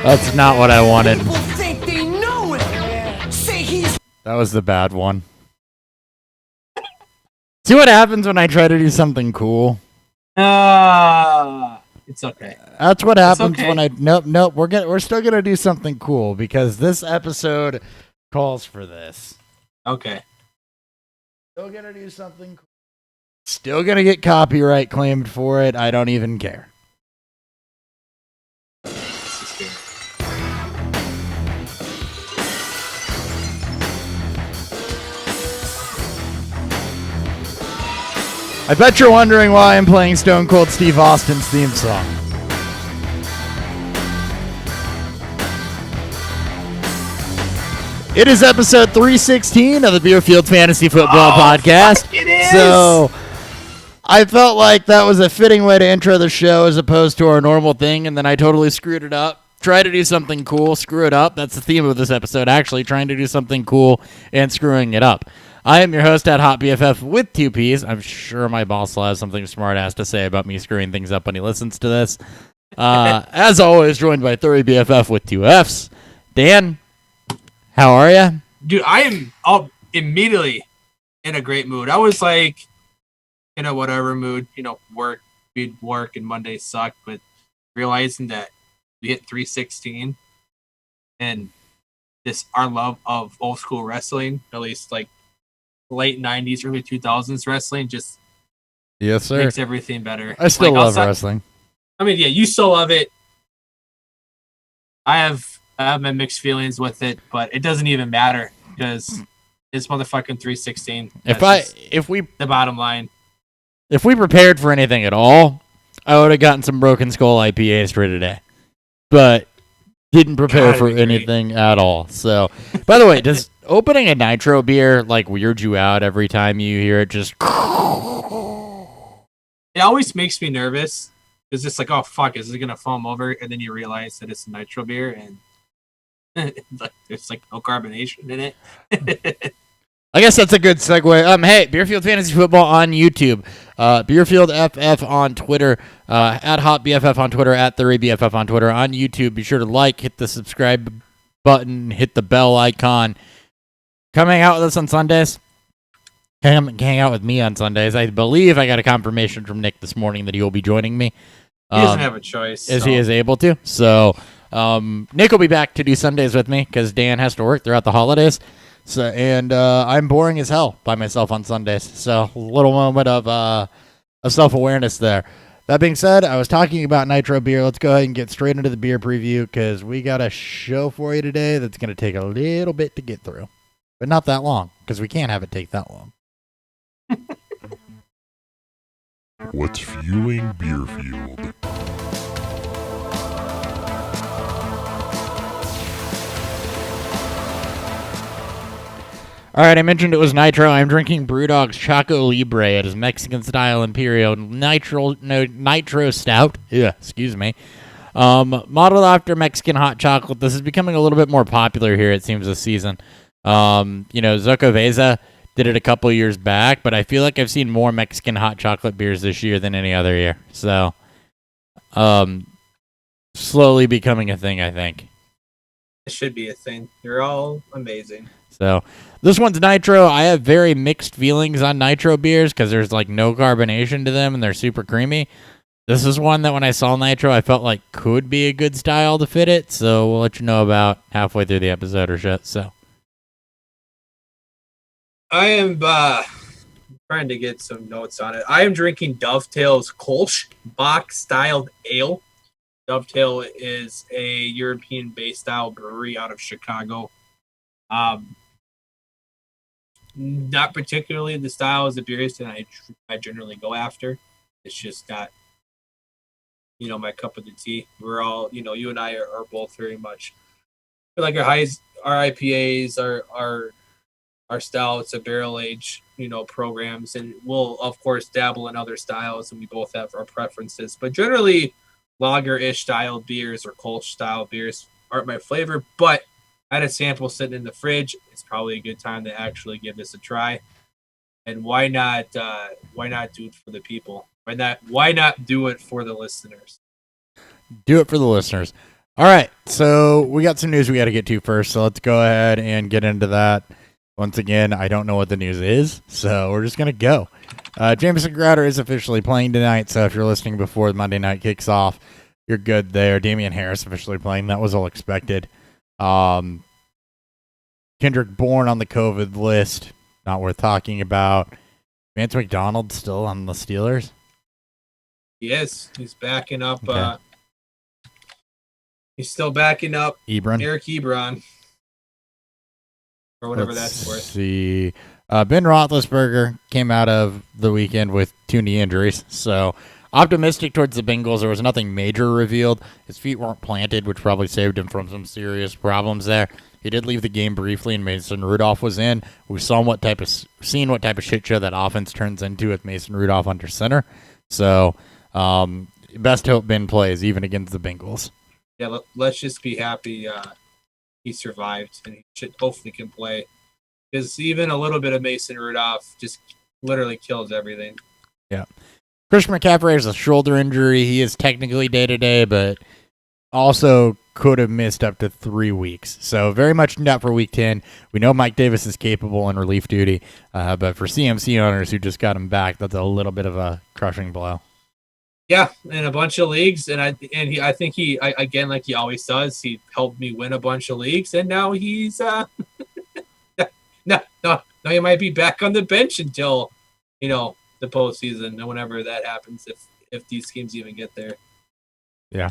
That's not what I wanted. People think they know it. Say he's That was the bad one. See what happens when I try to do something cool? It's okay. That's what happens okay. when I nope. We're still gonna do something cool because this episode calls for this. Okay. Still gonna do something cool. Still gonna get copyright claimed for it. I don't even care. This is good. I bet you're wondering why I'm playing Stone Cold Steve Austin's theme song. It is episode 316 of the Beerfield Fantasy Football Podcast. It is. So I felt like that was a fitting way to intro the show as opposed to our normal thing, and then I totally screwed it up. Try to do something cool, screw it up. That's the theme of this episode, actually, trying to do something cool and screwing it up. I am your host at Hot BFF with two P's. I'm sure my boss will have something smart ass to say about me screwing things up when he listens to this. As always, joined by Thurry BFF with two F's. Dan, how are you? Dude, I am up immediately in a great mood. I was like in a whatever mood, work and Monday sucked, but realizing that we hit 316 and our love of old school wrestling, at least like late 90s, early 2000s wrestling, just Yes, sir. makes everything better. I still love outside- wrestling. I mean, yeah, you still love it. I have my mixed feelings with it, but it doesn't even matter because it's motherfucking 316. If we the bottom line. prepared for anything at all, I would have gotten some Broken Skull IPAs for today. But didn't prepare God, for it'd be great. anything at all. So, by the way, does opening a nitro beer like weird you out every time you hear it just It always makes me nervous. It's just like, oh fuck, is it gonna foam over? And then you realize that it's a nitro beer and it's like no carbonation in it. I guess that's a good segue. Hey, Beerfield Fantasy Football on YouTube, Beerfield FF on Twitter, at Hot BFF on Twitter, at Thurry BFF on Twitter, on YouTube. Be sure to like, hit the subscribe button, hit the bell icon. Come hang out with us on Sundays. Come hang out with me on Sundays. I believe I got a confirmation from Nick this morning that he will be joining me. He doesn't have a choice. As he is able to. So Nick will be back to do Sundays with me because Dan has to work throughout the holidays. So I'm boring as hell by myself on Sundays. So a little moment of self-awareness there. That being said, I was talking about Nitro beer. Let's go ahead and get straight into the beer preview because we got a show for you today that's going to take a little bit to get through. But not that long because we can't have it take that long. What's fueling Beerfield? All right, I mentioned it was Nitro. I'm drinking Brewdog's Choco Libre. It is Mexican-style Imperial Nitro Stout. Yeah, excuse me. Modeled after Mexican hot chocolate. This is becoming a little bit more popular here, it seems, this season. Zucoveza did it a couple years back, but I feel like I've seen more Mexican hot chocolate beers this year than any other year. So, slowly becoming a thing, I think. It should be a thing. You're all amazing. So, this one's Nitro. I have very mixed feelings on Nitro beers because there's like no carbonation to them and they're super creamy. This is one that when I saw Nitro, I felt like could be a good style to fit it. So, we'll let you know about halfway through the episode or shit. So, I am trying to get some notes on it. I am drinking Dovetail's Kolsch Bock-styled ale. Dovetail is a European-based style brewery out of Chicago. Not particularly the style as the beers that I generally go after. It's just not, my cup of the tea. We're all, you and I are both very much like our IPAs, our stouts, our barrel age, programs, and we'll of course dabble in other styles, and we both have our preferences. But generally, lager-ish style beers or Kolsch style beers aren't my flavor. But I had a sample sitting in the fridge. It's probably a good time to actually give this a try. And why not do it for the people? Why not do it for the listeners? do it for the listeners. All right, so we got some news we got to get to first, so let's go ahead and get into that. Once again, I don't know what the news is, so we're just going to go. Jamison Crowder is officially playing tonight, so if you're listening before the Monday night kicks off, you're good there. Damian Harris officially playing. That was all expected. Kendrick Bourne on the COVID list. Not worth talking about. Vance McDonald still on the Steelers. Yes, he's backing up. Okay. He's still backing up Ebron. Eric Ebron. Or whatever Let's that's worth. see. Ben Roethlisberger came out of the weekend with 2 knee injuries, so optimistic towards the Bengals. There was nothing major revealed. His feet weren't planted, which probably saved him from some serious problems there. He did leave the game briefly, and Mason Rudolph was in. We saw what type of shit show that offense turns into with Mason Rudolph under center. So, best hope Ben plays even against the Bengals. Yeah, let's just be happy he survived, and he should hopefully can play. Because even a little bit of Mason Rudolph just literally kills everything. Yeah. Christian McCaffrey has a shoulder injury. He is technically day-to-day, but also could have missed up to 3 weeks. So very much not for Week 10. We know Mike Davis is capable in relief duty, but for CMC owners who just got him back, that's a little bit of a crushing blow. Yeah, in a bunch of leagues, I think he again, like he always does, he helped me win a bunch of leagues, and now he's no, he might be back on the bench until the postseason, whenever that happens, if these teams even get there. Yeah.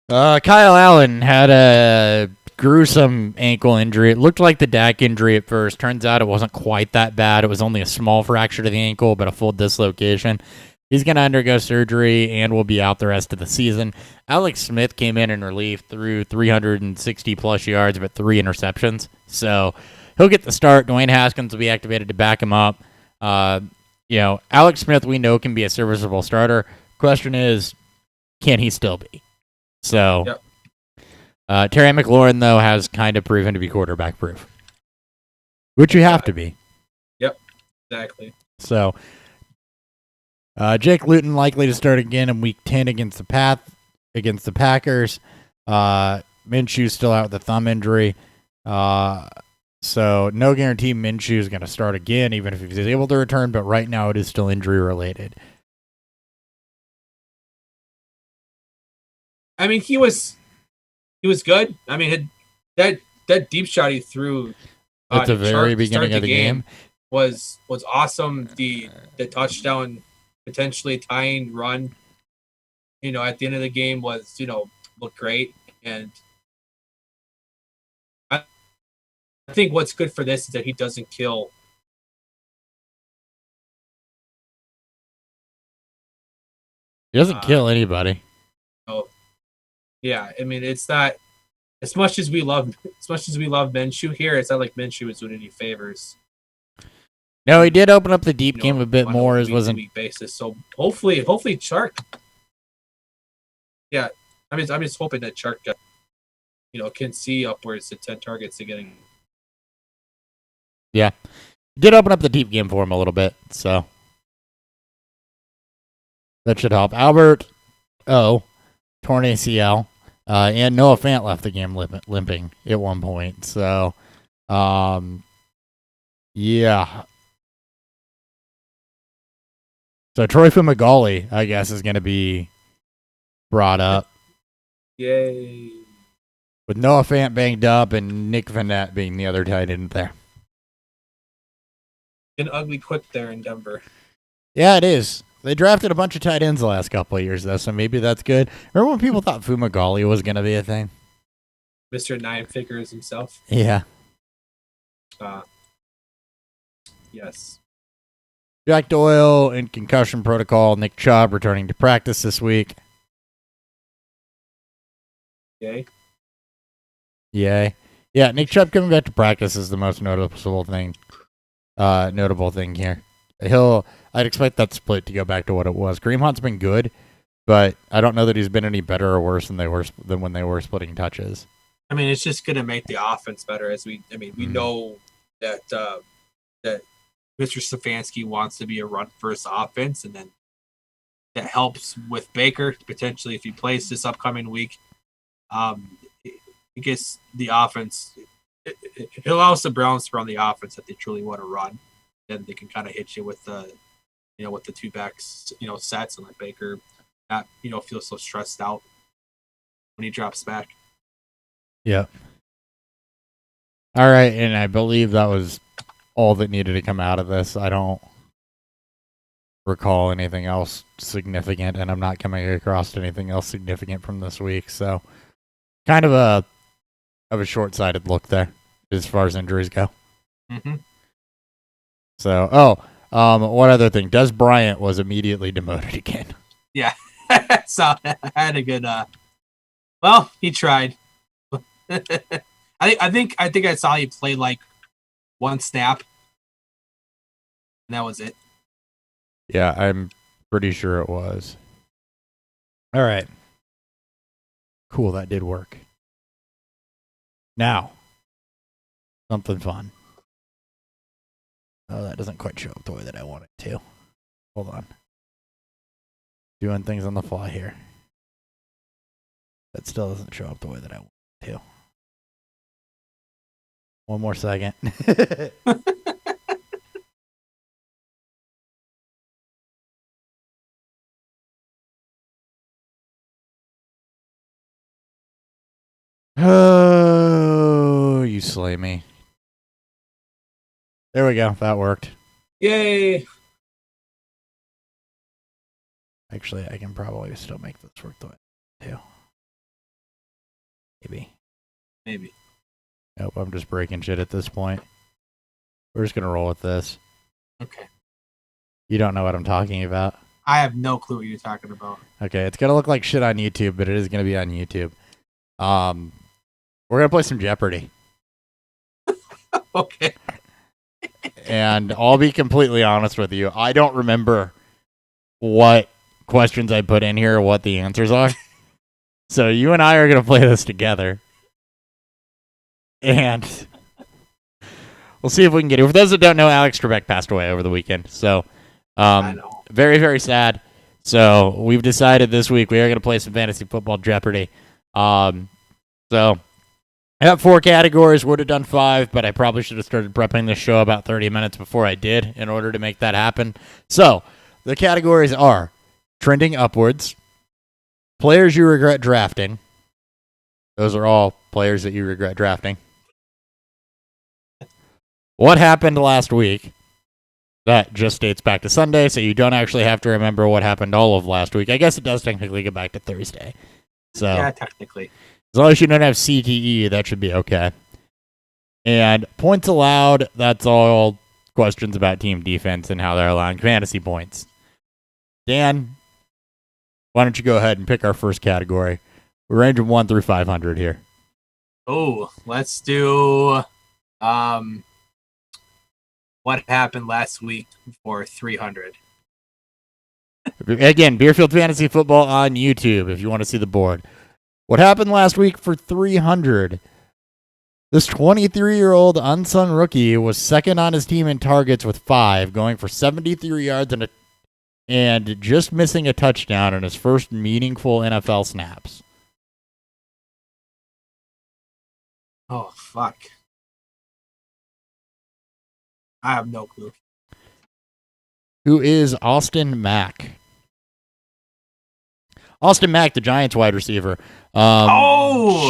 Kyle Allen had a gruesome ankle injury. It looked like the Dak injury at first. Turns out it wasn't quite that bad. It was only a small fracture to the ankle, but a full dislocation. He's going to undergo surgery and will be out the rest of the season. Alex Smith came in relief, threw 360-plus yards, but 3 interceptions. So he'll get the start. Dwayne Haskins will be activated to back him up. Alex Smith, we know, can be a serviceable starter. Question is, can he still be? So, yep. Terry McLaurin, though, has kind of proven to be quarterback-proof, which you have to be. Yep, exactly. So, Jake Luton likely to start again in Week 10 against the Packers. Minshew's still out with a thumb injury. So no guarantee Minshew is going to start again, even if he's able to return, but right now it is still injury-related. I mean, he was good. I mean, that deep shot he threw at the very beginning of the game was awesome. The touchdown, potentially tying run, at the end of the game was, looked great. And I think what's good for this is that he doesn't kill. He doesn't kill anybody. Oh, yeah. I mean, it's not as much as we love Minshew here. It's not like Minshew is doing any favors. No, he did open up the deep game a bit more. As wasn't week basis. So hopefully Chark. Yeah, I'm just hoping that Chark, can see upwards to 10 targets again. Yeah, did open up the deep game for him a little bit, so that should help. Albert torn ACL, and Noah Fant left the game limping at one point. So, yeah. So Troy Fumagalli, I guess, is going to be brought up. Yay. With Noah Fant banged up and Nick Vannett being the other tight end there. An ugly quick there in Denver. Yeah, it is. They drafted a bunch of tight ends the last couple of years, though, so maybe that's good. Remember when people thought Fumagalli was going to be a thing? Mr. Nine Figures himself? Yeah. Yes. Jack Doyle in concussion protocol. Nick Chubb returning to practice this week. Yay. Yay. Yeah, Nick Chubb coming back to practice is the most notable thing here. I'd expect that split to go back to what it was. Kareem Hunt's been good, but I don't know that he's been any better or worse than when they were splitting touches. I mean, it's just going to make the offense better. We know that that Mr. Stefanski wants to be a run-first offense, and then that helps with Baker, potentially if he plays this upcoming week. I guess the offense it allows the Browns to run the offense that they truly want to run. Then they can kind of hit you with the with the two backs sets and let Baker not feel so stressed out when he drops back. Yeah. All right, and I believe that was all that needed to come out of this. I don't recall anything else significant, and I'm not coming across anything else significant from this week. So, kind of a short-sighted look there as far as injuries go. Mm-hmm. So, one other thing: Des Bryant was immediately demoted again. Yeah, so I had a good. Well, he tried. I think I saw he play like one snap, and that was it. Yeah, I'm pretty sure it was. All right. Cool, that did work. Now, something fun. Oh, that doesn't quite show up the way that I want it to. Hold on. Doing things on the fly here. That still doesn't show up the way that I want it to. One more second. Oh, you slay me. There we go. That worked. Yay! Actually, I can probably still make this work the way too. Maybe. Nope, I'm just breaking shit at this point. We're just gonna roll with this. Okay. You don't know what I'm talking about. I have no clue what you're talking about. Okay, it's gonna look like shit on YouTube, but it is gonna be on YouTube. We're gonna play some Jeopardy. Okay. And I'll be completely honest with you. I don't remember what questions I put in here or what the answers are. So you and I are going to play this together. And we'll see if we can get it. For those that don't know, Alex Trebek passed away over the weekend. So I know. very, very sad. So we've decided this week we are going to play some fantasy football Jeopardy. So I have 4 categories. Would have done 5, but I probably should have started prepping this show about 30 minutes before I did in order to make that happen. So the categories are trending upwards, players you regret drafting. Those are all players that you regret drafting. What happened last week? That just dates back to Sunday, so you don't actually have to remember what happened all of last week. I guess it does technically go back to Thursday. So Yeah, technically. as long as you don't have CTE, that should be okay. And points allowed, that's all questions about team defense and how they're allowing fantasy points. Dan, why don't you go ahead and pick our first category? We're ranging 1 through 500 here. Oh, let's do what happened last week for 300. Again, Beerfield Fantasy Football on YouTube if you want to see the board. What happened last week for 300? This 23-year-old unsung rookie was second on his team in targets with 5, going for 73 yards and just missing a touchdown in his first meaningful NFL snaps. Oh, fuck. I have no clue. Who is Austin Mack? Austin Mack, the Giants wide receiver,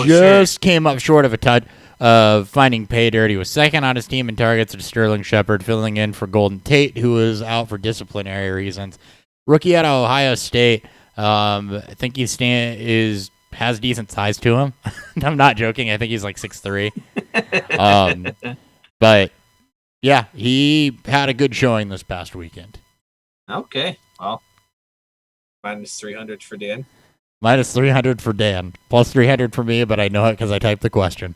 just came up short of a touch of finding pay dirt. He was second on his team in targets to Sterling Shepard, filling in for Golden Tate, who was out for disciplinary reasons. Rookie out of Ohio State. I think he has decent size to him. I'm not joking. I think he's like 6'3". But yeah, he had a good showing this past weekend. Okay, well, minus 300 for Dan. Minus 300 for Dan. Plus 300 for me, but I know it because I typed the question.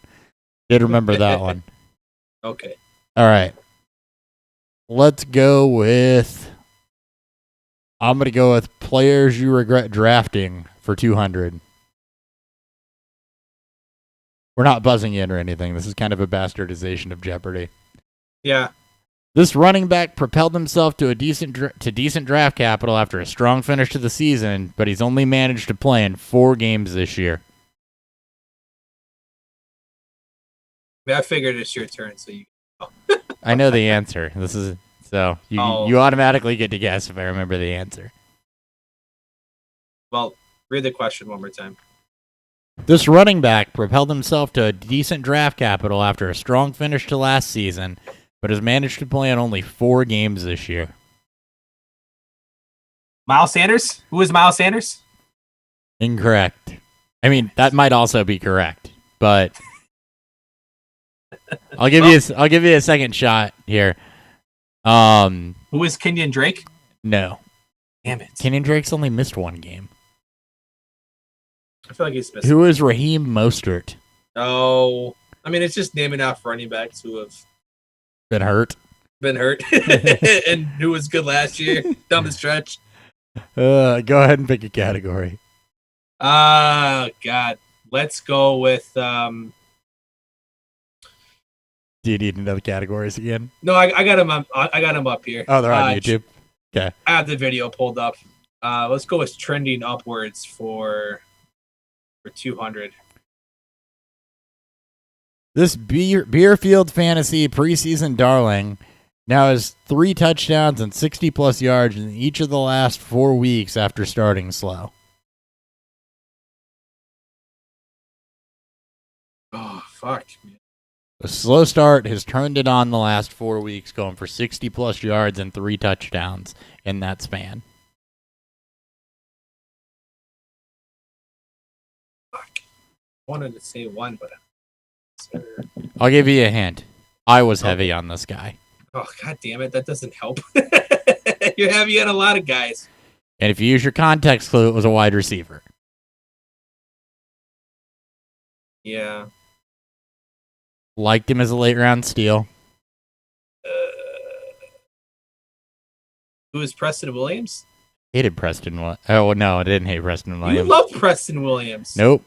Did remember that one. Okay. All right. Let's go with... I'm going to go with players you regret drafting for 200. We're not buzzing in or anything. This is kind of a bastardization of Jeopardy. Yeah. This running back propelled himself to decent draft capital after a strong finish to the season, but he's only managed to play in 4 games this year. mean, I figured it's your turn, so you. I know the answer. This is so you automatically get to guess if I remember the answer. Well, read the question one more time. This running back propelled himself to a decent draft capital after a strong finish to last season, but has managed to play in only 4 games this year. Miles Sanders? Who is Miles Sanders? Incorrect. I mean, that might also be correct, but I'll give you a second shot here. Who is Kenyon Drake? No. Damn it. Kenyon Drake's only missed 1 game. I feel like he's missed. Who is Raheem Mostert? Oh, I mean, it's just naming off running backs who have Been hurt. and who was good last year down the stretch. Go ahead and pick a category. God. Let's go with Do you need another categories again? No, I got him. I got him up here. Oh, they're on YouTube. Okay. I have the video pulled up. Let's go with trending upwards for 200. This Beerfield Fantasy preseason darling now has 3 touchdowns and 60-plus yards in each of the last 4 weeks after starting slow. Oh, fuck. A slow start has turned it on the last 4 weeks, going for 60-plus yards and 3 touchdowns in that span. Fuck. I wanted to say one, but I'll give you a hint. I was heavy on this guy. oh, god damn it, that doesn't help. You're heavy on a lot of guys. And if you use your context clue, it was a wide receiver. Yeah. Liked him as a late-round steal. Who is Preston Williams? Hated Preston. Oh, no, I didn't hate Preston Williams. You love Preston Williams. Nope.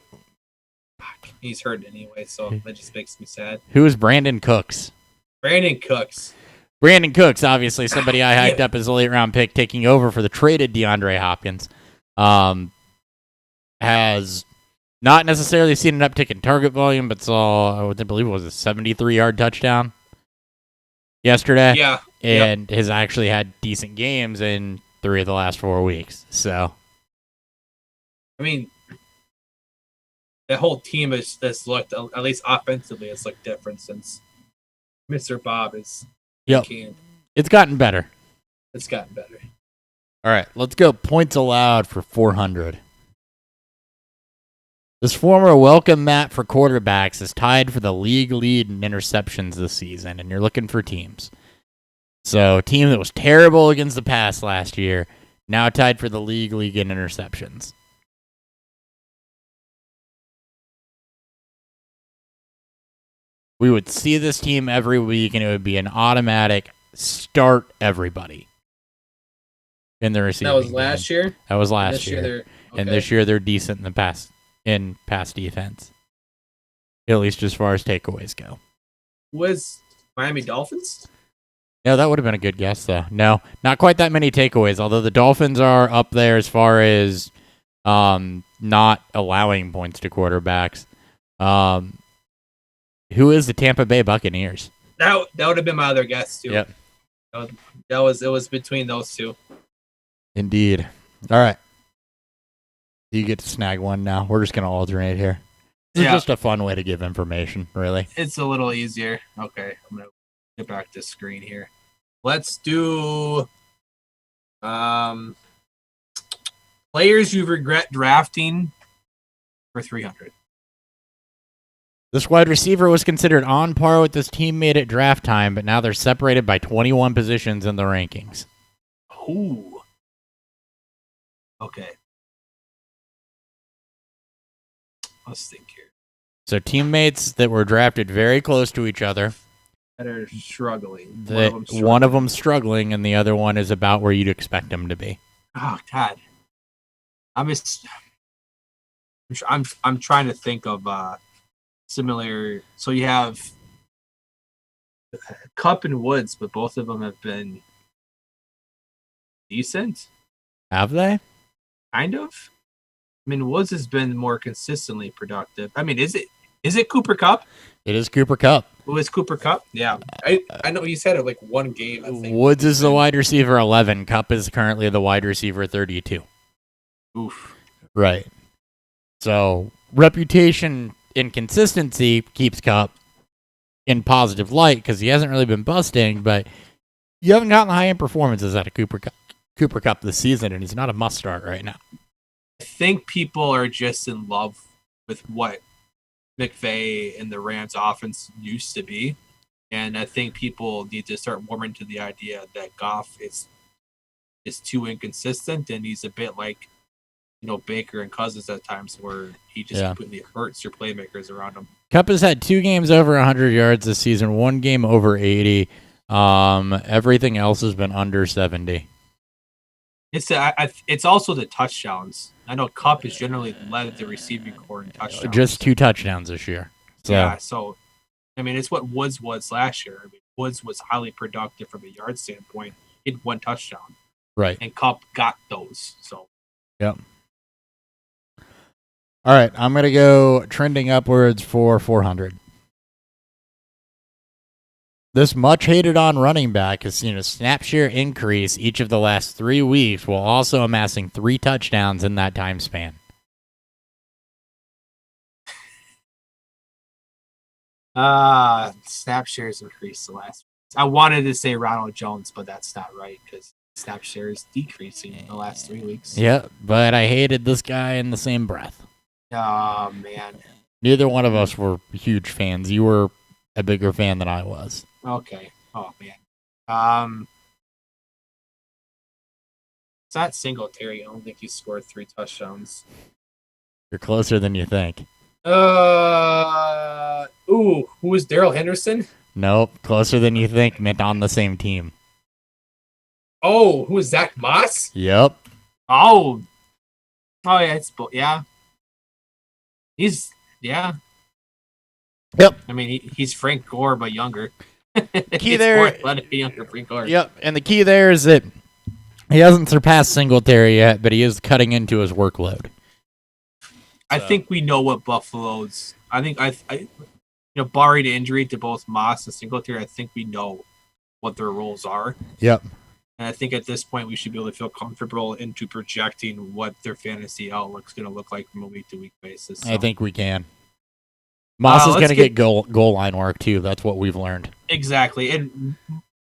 Fuck, he's hurt anyway, so that just makes me sad. Who is Brandon Cooks? Brandon Cooks. Brandon Cooks, obviously somebody I hyped up as a late-round pick, taking over for the traded DeAndre Hopkins. Has not necessarily seen an uptick in target volume, but saw, I believe it was a 73-yard touchdown yesterday. Yeah. And has actually had decent games in 3 of the last 4 weeks. I mean, the whole team has looked, at least offensively, has looked different since Mr. Bob is. Yep. It's gotten better. It's gotten better. All right, let's go points allowed for 400. This former welcome mat for quarterbacks is tied for the league lead in interceptions this season, and you're looking for teams. So, a team that was terrible against the pass last year, now tied for the league in interceptions. We would see this team every week, and it would be an automatic start everybody in the receiving. That was last year? That was last year. Okay. And this year they're decent in the pass defense. At least as far as takeaways go. Was Miami Dolphins? No, that would have been a good guess, though. No, not quite that many takeaways, although the Dolphins are up there as far as not allowing points to quarterbacks. Who is the Tampa Bay Buccaneers? That would have been my other guess, too. Yep. It was between those two. Indeed. All right. You get to snag one now. We're just going to alternate here. This is just a fun way to give information, really. It's a little easier. Okay, I'm going to get back to screen here. Let's do players you regret drafting for 300. This wide receiver was considered on par with his teammate at draft time, but now they're separated by 21 positions in the rankings. Ooh. Okay. Let's think here. So teammates that were drafted very close to each other. That are struggling. One of them struggling, and the other one is about where you'd expect them to be. Oh God. I'm trying to think of similar. So you have Cup and Woods, but both of them have been decent. Have they? Kind of. I mean, Woods has been more consistently productive. I mean, is it Is it Cooper Cup? It is Cooper Cup. Who is Cooper Cup? Yeah, I know he's had it like one game. I think. Woods is the wide receiver 11. Cup is currently the wide receiver 32. Oof. Right. So reputation and consistency keeps Cup in positive light because he hasn't really been busting, but you haven't gotten the high end performances out of Cooper Cup this season, and he's not a must start right now. I think people are just in love with what McVay and the Rams offense used to be. And I think people need to start warming to the idea that Goff is too inconsistent, and he's a bit like, Baker and Cousins at times where he just completely hurts your playmakers around him. Cup has had 2 games over 100 yards this season, 1 game over 80. Everything else has been under 70. It's also the touchdowns. I know Cup has generally led the receiving corps in touchdowns. Just 2 touchdowns this year. So. Yeah, so, it's what Woods was last year. Woods was highly productive from a yard standpoint. He had 1 touchdown. Right. And Cup got those. So. Yep. All right, I'm going to go trending upwards for 400. This much hated on running back has seen a snap share increase each of the last 3 weeks while also amassing 3 touchdowns in that time span. Snap shares increased the last. I wanted to say Ronald Jones, but that's not right because snap share is decreasing in the last 3 weeks. Yeah, but I hated this guy in the same breath. Oh, man. Neither one of us were huge fans. You were a bigger fan than I was. Okay. Oh, man. It's not Singletary. I don't think he scored 3 touchdowns. You're closer than you think. Who was Daryl Henderson? Nope, closer than you think, meant on the same team. Oh, who is Zach Moss? Yep. Oh, yeah, yeah. Yep. He's Frank Gore, but younger. Key there. Younger Frank Gore. Yep, and the key there is that he hasn't surpassed Singletary yet, but he is cutting into his workload. I think we know what Buffalo's. I think barring injury to both Moss and Singletary, I think we know what their roles are. Yep. And I think at this point we should be able to feel comfortable into projecting what their fantasy outlook's going to look like from a week-to-week basis. So. I think we can. Moss is going to get goal line work, too. That's what we've learned. Exactly. And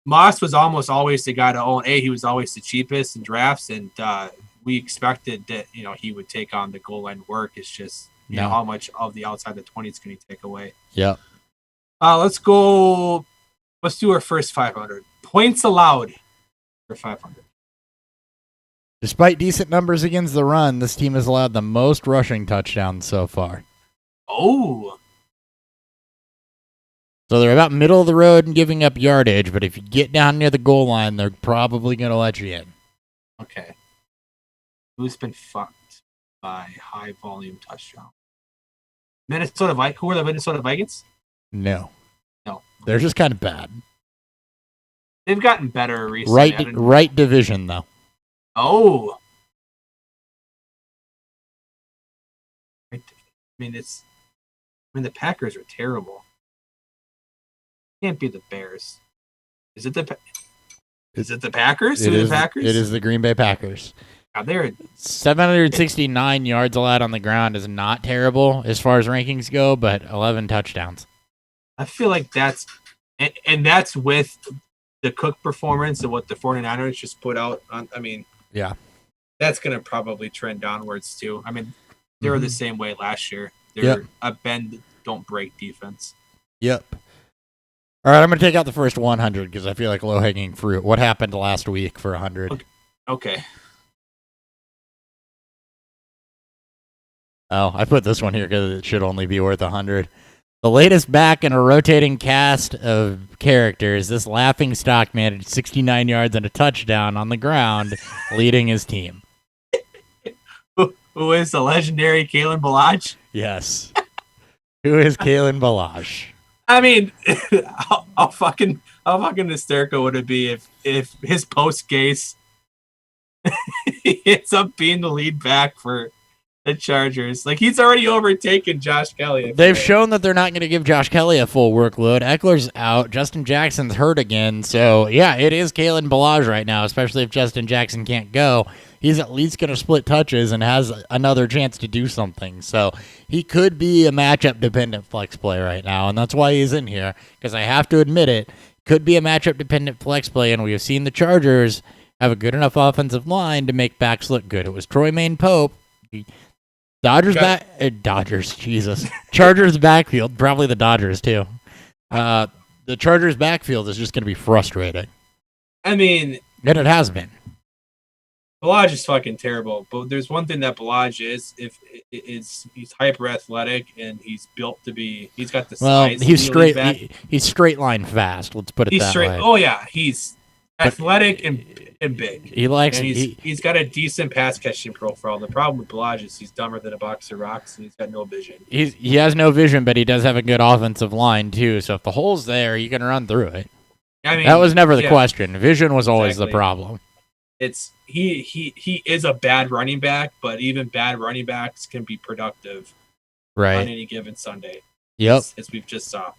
Moss was almost always the guy to own. He was always the cheapest in drafts, and we expected that he would take on the goal line work. It's just how much of the outside the 20 is going to take away. Yep. Let's go. Let's do our first 500 points allowed for 500. Despite decent numbers against the run, this team has allowed the most rushing touchdowns so far. Oh. So they're about middle of the road and giving up yardage, but if you get down near the goal line, they're probably going to let you in. Okay. Who's been fucked by high volume touchdown? Minnesota Vikings. Who are the Minnesota Vikings? No. No. They're just kind of bad. They've gotten better recently. Right division, though. Oh. The Packers are terrible. Can't be the Bears. Is it the Packers? It is the Packers? It is the Green Bay Packers. God, they're 769 yards allowed on the ground is not terrible as far as rankings go, but 11 touchdowns. I feel like that's with the Cook performance and what the 49ers just put out on. Yeah, that's going to probably trend downwards too. They were the same way last year. They're a bend, don't break defense. Yep. All right, I'm going to take out the first 100 because I feel like low-hanging fruit. What happened last week for 100? Okay. Oh, I put this one here because it should only be worth 100. The latest back in a rotating cast of characters, this laughingstock managed 69 yards and a touchdown on the ground, leading his team. Who is the legendary Kalen Ballage? Yes. Who is Kalen Ballage? How fucking hysterical would it be if his post case he ends up being the lead back for The Chargers. Like, he's already overtaken Josh Kelly. I feel They've like. shown that they're not going to give Josh Kelly a full workload. Eckler's out. Justin Jackson's hurt again. So, yeah, it is Kalen Ballage right now, especially if Justin Jackson can't go. He's at least going to split touches and has another chance to do something. So, he could be a matchup-dependent flex play right now, and that's why he's in here, because I have to admit it, could be a matchup-dependent flex play, and we have seen the Chargers have a good enough offensive line to make backs look good. It was Troy Maine Pope. Chargers backfield, probably the Dodgers too. The Chargers backfield is just going to be frustrating, I mean, and it has been. Ballage is fucking terrible. But there's one thing that Ballage is, he's hyper athletic and he's built to be. He's got the Well, size. he's of the elite straight. back. He's straight line fast. Let's put it He's that straight. way. Oh yeah, he's athletic and big. He likes. And he's got a decent pass catching profile. The problem with Ballage is he's dumber than a box of rocks and he's got no vision. He has no vision, but he does have a good offensive line too. So if the hole's there, you can run through it. I mean, That was never the yeah, question. Vision was always the Exactly. problem. It's he is a bad running back, but even bad running backs can be productive on Right. any given Sunday. Yep. As we've just saw.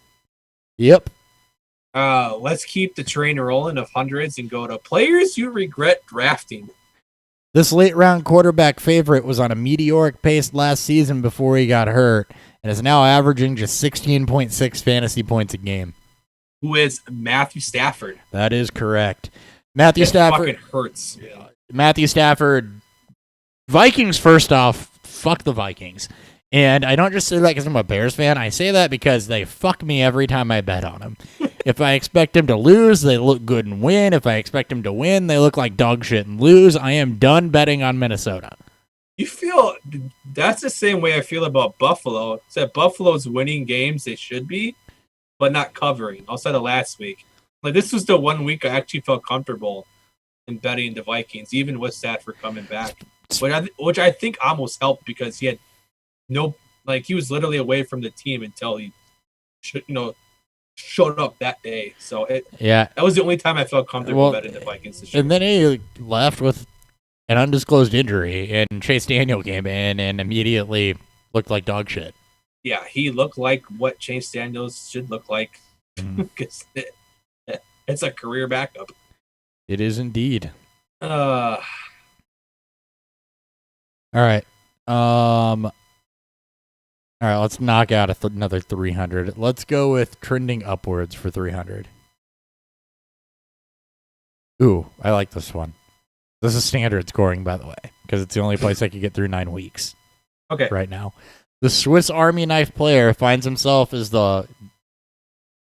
Yep. Let's keep the train rolling of hundreds and go to players you regret drafting. This late round quarterback favorite was on a meteoric pace last season before he got hurt and is now averaging just 16.6 fantasy points a game. Who is Matthew Stafford? That is correct. Matthew It Stafford. fucking hurts. Matthew Stafford. Vikings, first off, fuck the Vikings. And I don't just say that because I'm a Bears fan. I say that because they fuck me every time I bet on them. If I expect them to lose, they look good and win. If I expect them to win, they look like dog shit and lose. I am done betting on Minnesota. You feel that's the same way I feel about Buffalo. Except Buffalo's winning games they should be, but not covering. Outside of last week, like this was the 1 week I actually felt comfortable in betting the Vikings, even with Stafford coming back, which I think almost helped because he had no, like he was literally away from the team until he, showed up that day. So Yeah. that was the only time I felt comfortable Well, betting the Vikings this year. And then he left with an undisclosed injury, and Chase Daniel came in and immediately looked like dog shit. Yeah, he looked like what Chase Daniels should look like because it's a career backup. It is indeed. Uh, All right. All right, let's knock out another 300. Let's go with trending upwards for 300. Ooh, I like this one. This is standard scoring, by the way, because it's the only place I could get through 9 weeks okay. right now. The Swiss Army knife player finds himself as the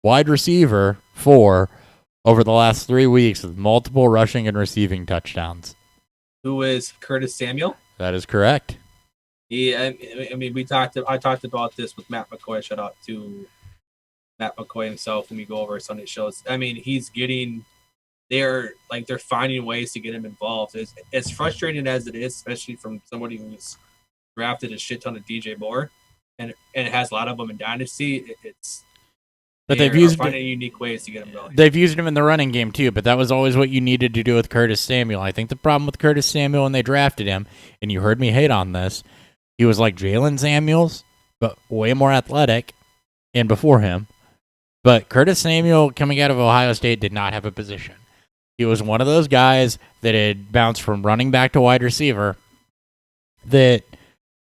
wide receiver 4 over the last 3 weeks with multiple rushing and receiving touchdowns. Who is Curtis Samuel? That is correct. I mean, I talked about this with Matt McCoy. Shout out to Matt McCoy himself when we go over Sunday shows. I mean, they're finding ways to get him involved. As frustrating as it is, especially from somebody who's drafted a shit ton of DJ Moore and has a lot of them in Dynasty. But they're they've used finding unique ways to get him going. They've used him in the running game too, but that was always what you needed to do with Curtis Samuel. I think the problem with Curtis Samuel when they drafted him, and you heard me hate on this, he was like Jalen Samuels, but way more athletic, and before him. But Curtis Samuel, coming out of Ohio State, did not have a position. He was one of those guys that had bounced from running back to wide receiver that,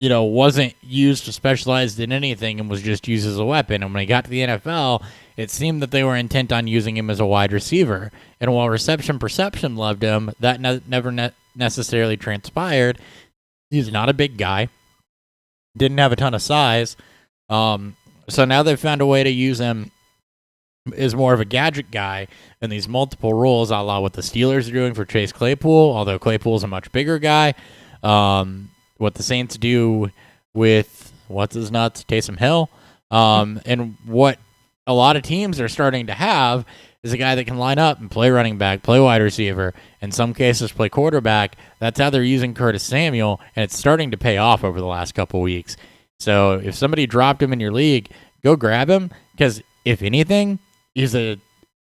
wasn't used or specialized in anything and was just used as a weapon. And when he got to the NFL, it seemed that they were intent on using him as a wide receiver. And while reception perception loved him, that never necessarily transpired. He's not a big guy. Didn't have a ton of size. So now they've found a way to use him as more of a gadget guy in these multiple roles, a la what the Steelers are doing for Chase Claypool, although Claypool's a much bigger guy. What the Saints do with, Taysom Hill. And what a lot of teams are starting to have is a guy that can line up and play running back, play wide receiver, in some cases play quarterback. That's how they're using Curtis Samuel, and it's starting to pay off over the last couple weeks. So if somebody dropped him in your league, go grab him, because if anything, he's a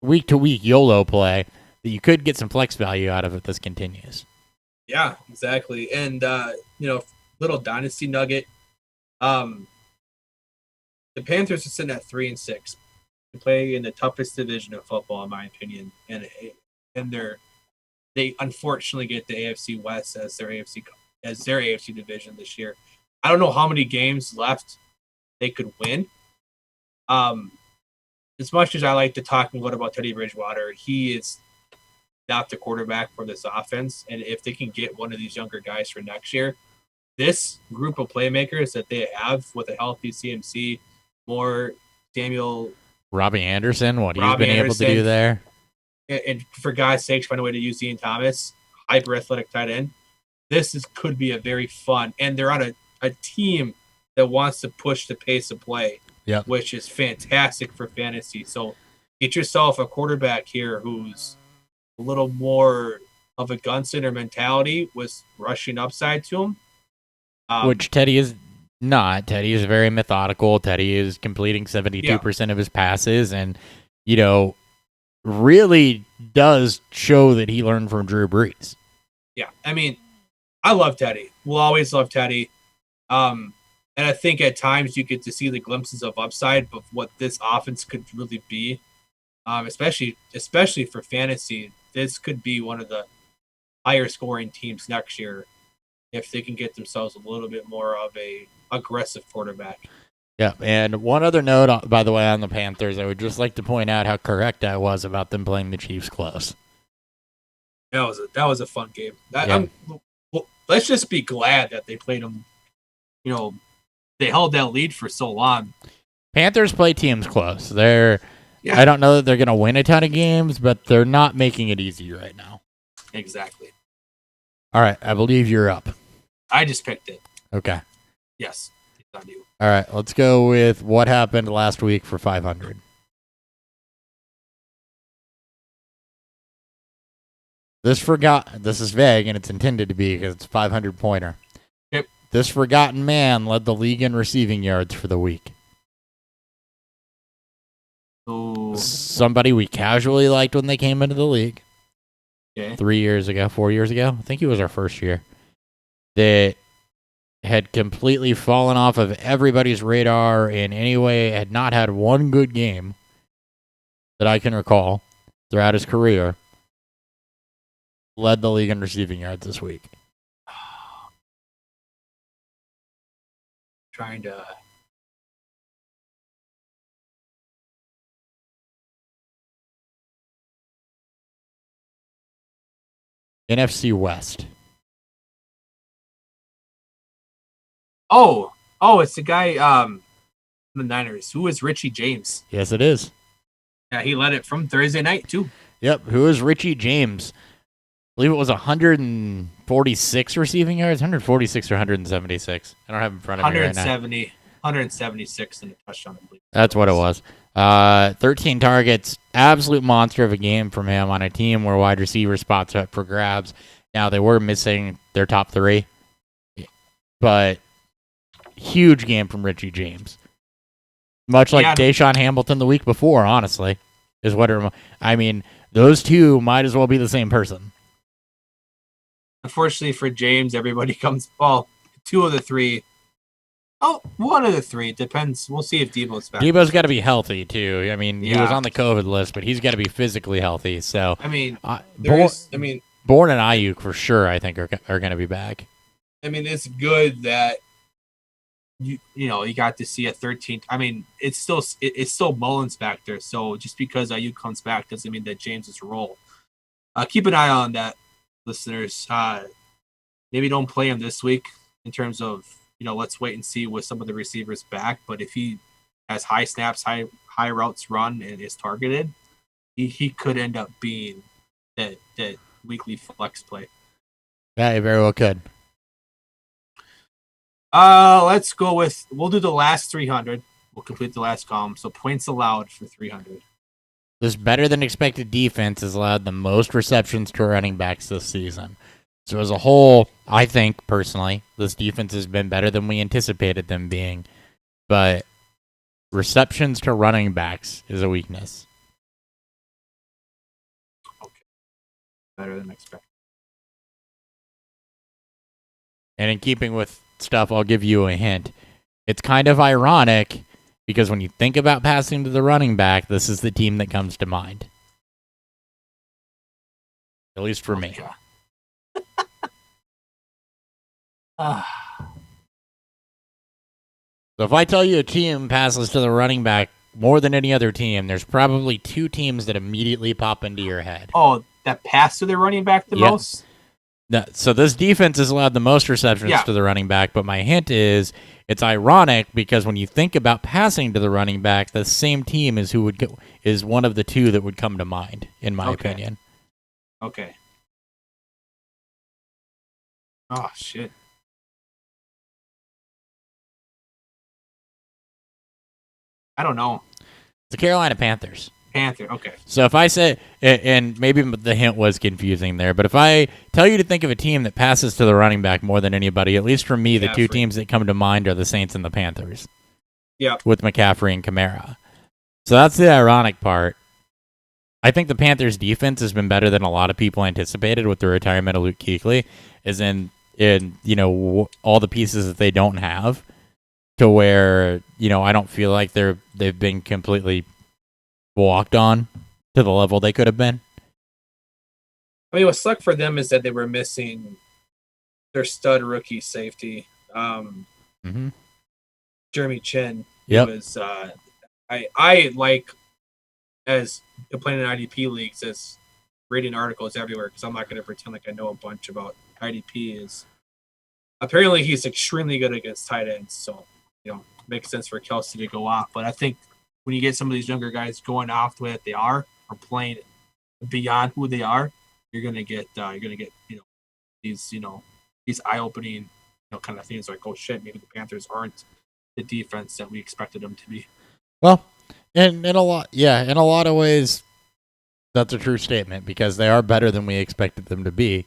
week-to-week YOLO play that you could get some flex value out of if this continues. Yeah, exactly. And little dynasty nugget. The Panthers are sitting at 3-6. They play in the toughest division of football, in my opinion, and they unfortunately get the AFC West as their AFC division this year. I don't know how many games left they could win. As much as I like to talk a lot about Teddy Bridgewater, he is not the quarterback for this offense. And if they can get one of these younger guys for next year, this group of playmakers that they have with a healthy CMC, more Samuel, Robbie Anderson, what he's Robbie been able to do Anderson. there. And for God's sakes, find a way to use Ian Thomas, hyper athletic tight end. Could be a very fun, and they're on a team that wants to push the pace of play, which is fantastic for fantasy. So get yourself a quarterback here who's a little more of a gunslinger mentality with rushing upside to him. Which Teddy is not. Teddy is very methodical. Teddy is completing 72% of his passes and, really does show that he learned from Drew Brees. Yeah, I mean, I love Teddy. We'll always love Teddy. And I think at times you get to see the glimpses of upside of what this offense could really be. Especially for fantasy, this could be one of the higher scoring teams next year if they can get themselves a little bit more of a aggressive quarterback. Yeah, and one other note, by the way, on the Panthers, I would just like to point out how correct I was about them playing the Chiefs close. That was a fun game. Let's just be glad that they played them. They held that lead for so long. Panthers play teams close. I don't know that they're going to win a ton of games, but they're not making it easy right now. Exactly. All right, I believe you're up. I just picked it. Okay. Yes, it's on you. All right, let's go with what happened last week for 500. This is vague, and it's intended to be because it's a 500-pointer. Yep. This forgotten man led the league in receiving yards for the week. Oh. Somebody we casually liked when they came into the league. Okay. 4 years ago. I think it was our first year. That had completely fallen off of everybody's radar in any way, had not had one good game that I can recall throughout his career. Led the league in receiving yards this week. Trying to... NFC West. Oh, it's the guy from the Niners. Who is Richie James? Yes, it is. Yeah, he led it from Thursday night, too. Yep, who is Richie James? I believe it was 146 receiving yards, 146 or 176. I don't have it in front of me right now. 176 in a touchdown, I believe. That's what it was. 13 targets, absolute monster of a game from him on a team where wide receiver spots up for grabs. Now, they were missing their top three, but huge game from Richie James. Much like Deshaun Hamilton the week before, honestly, is what those two might as well be the same person. Unfortunately for James, everybody comes, two of the three. Oh, one of the three. It depends. We'll see if Debo's back. Debo's got to be healthy, too. He was on the COVID list, but he's got to be physically healthy. So, Bourne and Ayuk for sure, I think, are going to be back. It's good that you got to see a 13th. It's still Mullins back there. So just because Ayuk comes back doesn't mean that James is a role. Keep an eye on that, listeners. Maybe don't play him this week in terms of, let's wait and see with some of the receivers back. But if he has high snaps, high routes run, and is targeted, he could end up being that weekly flex play. Yeah, he very well could. Let's go with, we'll do the last 300. We'll complete the last column. So points allowed for 300. This better than expected defense has allowed the most receptions to running backs this season. So as a whole, I think, personally, this defense has been better than we anticipated them being. But receptions to running backs is a weakness. Okay. Better than expected. And in keeping with stuff, I'll give you a hint. It's kind of ironic because when you think about passing to the running back, this is the team that comes to mind. At least for me. So if I tell you a team passes to the running back more than any other team, there's probably two teams that immediately pop into your head. Oh, that pass to the running back the Yep. most? No, so this defense has allowed the most receptions Yeah. to the running back, but my hint is it's ironic because when you think about passing to the running back, the same team is is one of the two that would come to mind, in my Okay. opinion. Okay. Oh, shit. I don't know. The Carolina Panthers. Panther. Okay. So if I say, and maybe the hint was confusing there, but if I tell you to think of a team that passes to the running back more than anybody, at least for me, the two McCaffrey. teams that come to mind are the Saints and the Panthers. Yeah. With McCaffrey and Kamara. So that's the ironic part. I think the Panthers' defense has been better than a lot of people anticipated with the retirement of Luke Kuechly, as in all the pieces that they don't have, to where I don't feel like they've been completely walked on to the level they could have been. I mean, what sucked for them is that they were missing their stud rookie safety, Mm-hmm. Jeremy Chin. Yep. Was I like, as complaining in IDP leagues, as reading articles everywhere, because I'm not going to pretend like I know a bunch about IDP. Is apparently he's extremely good against tight ends, so makes sense for Kelsey to go off. But I think when you get some of these younger guys going off the way that they are, or playing beyond who they are, you're gonna get these eye-opening kind of things like, oh shit, maybe the Panthers aren't the defense that we expected them to be. Well, in a lot of ways, that's a true statement because they are better than we expected them to be.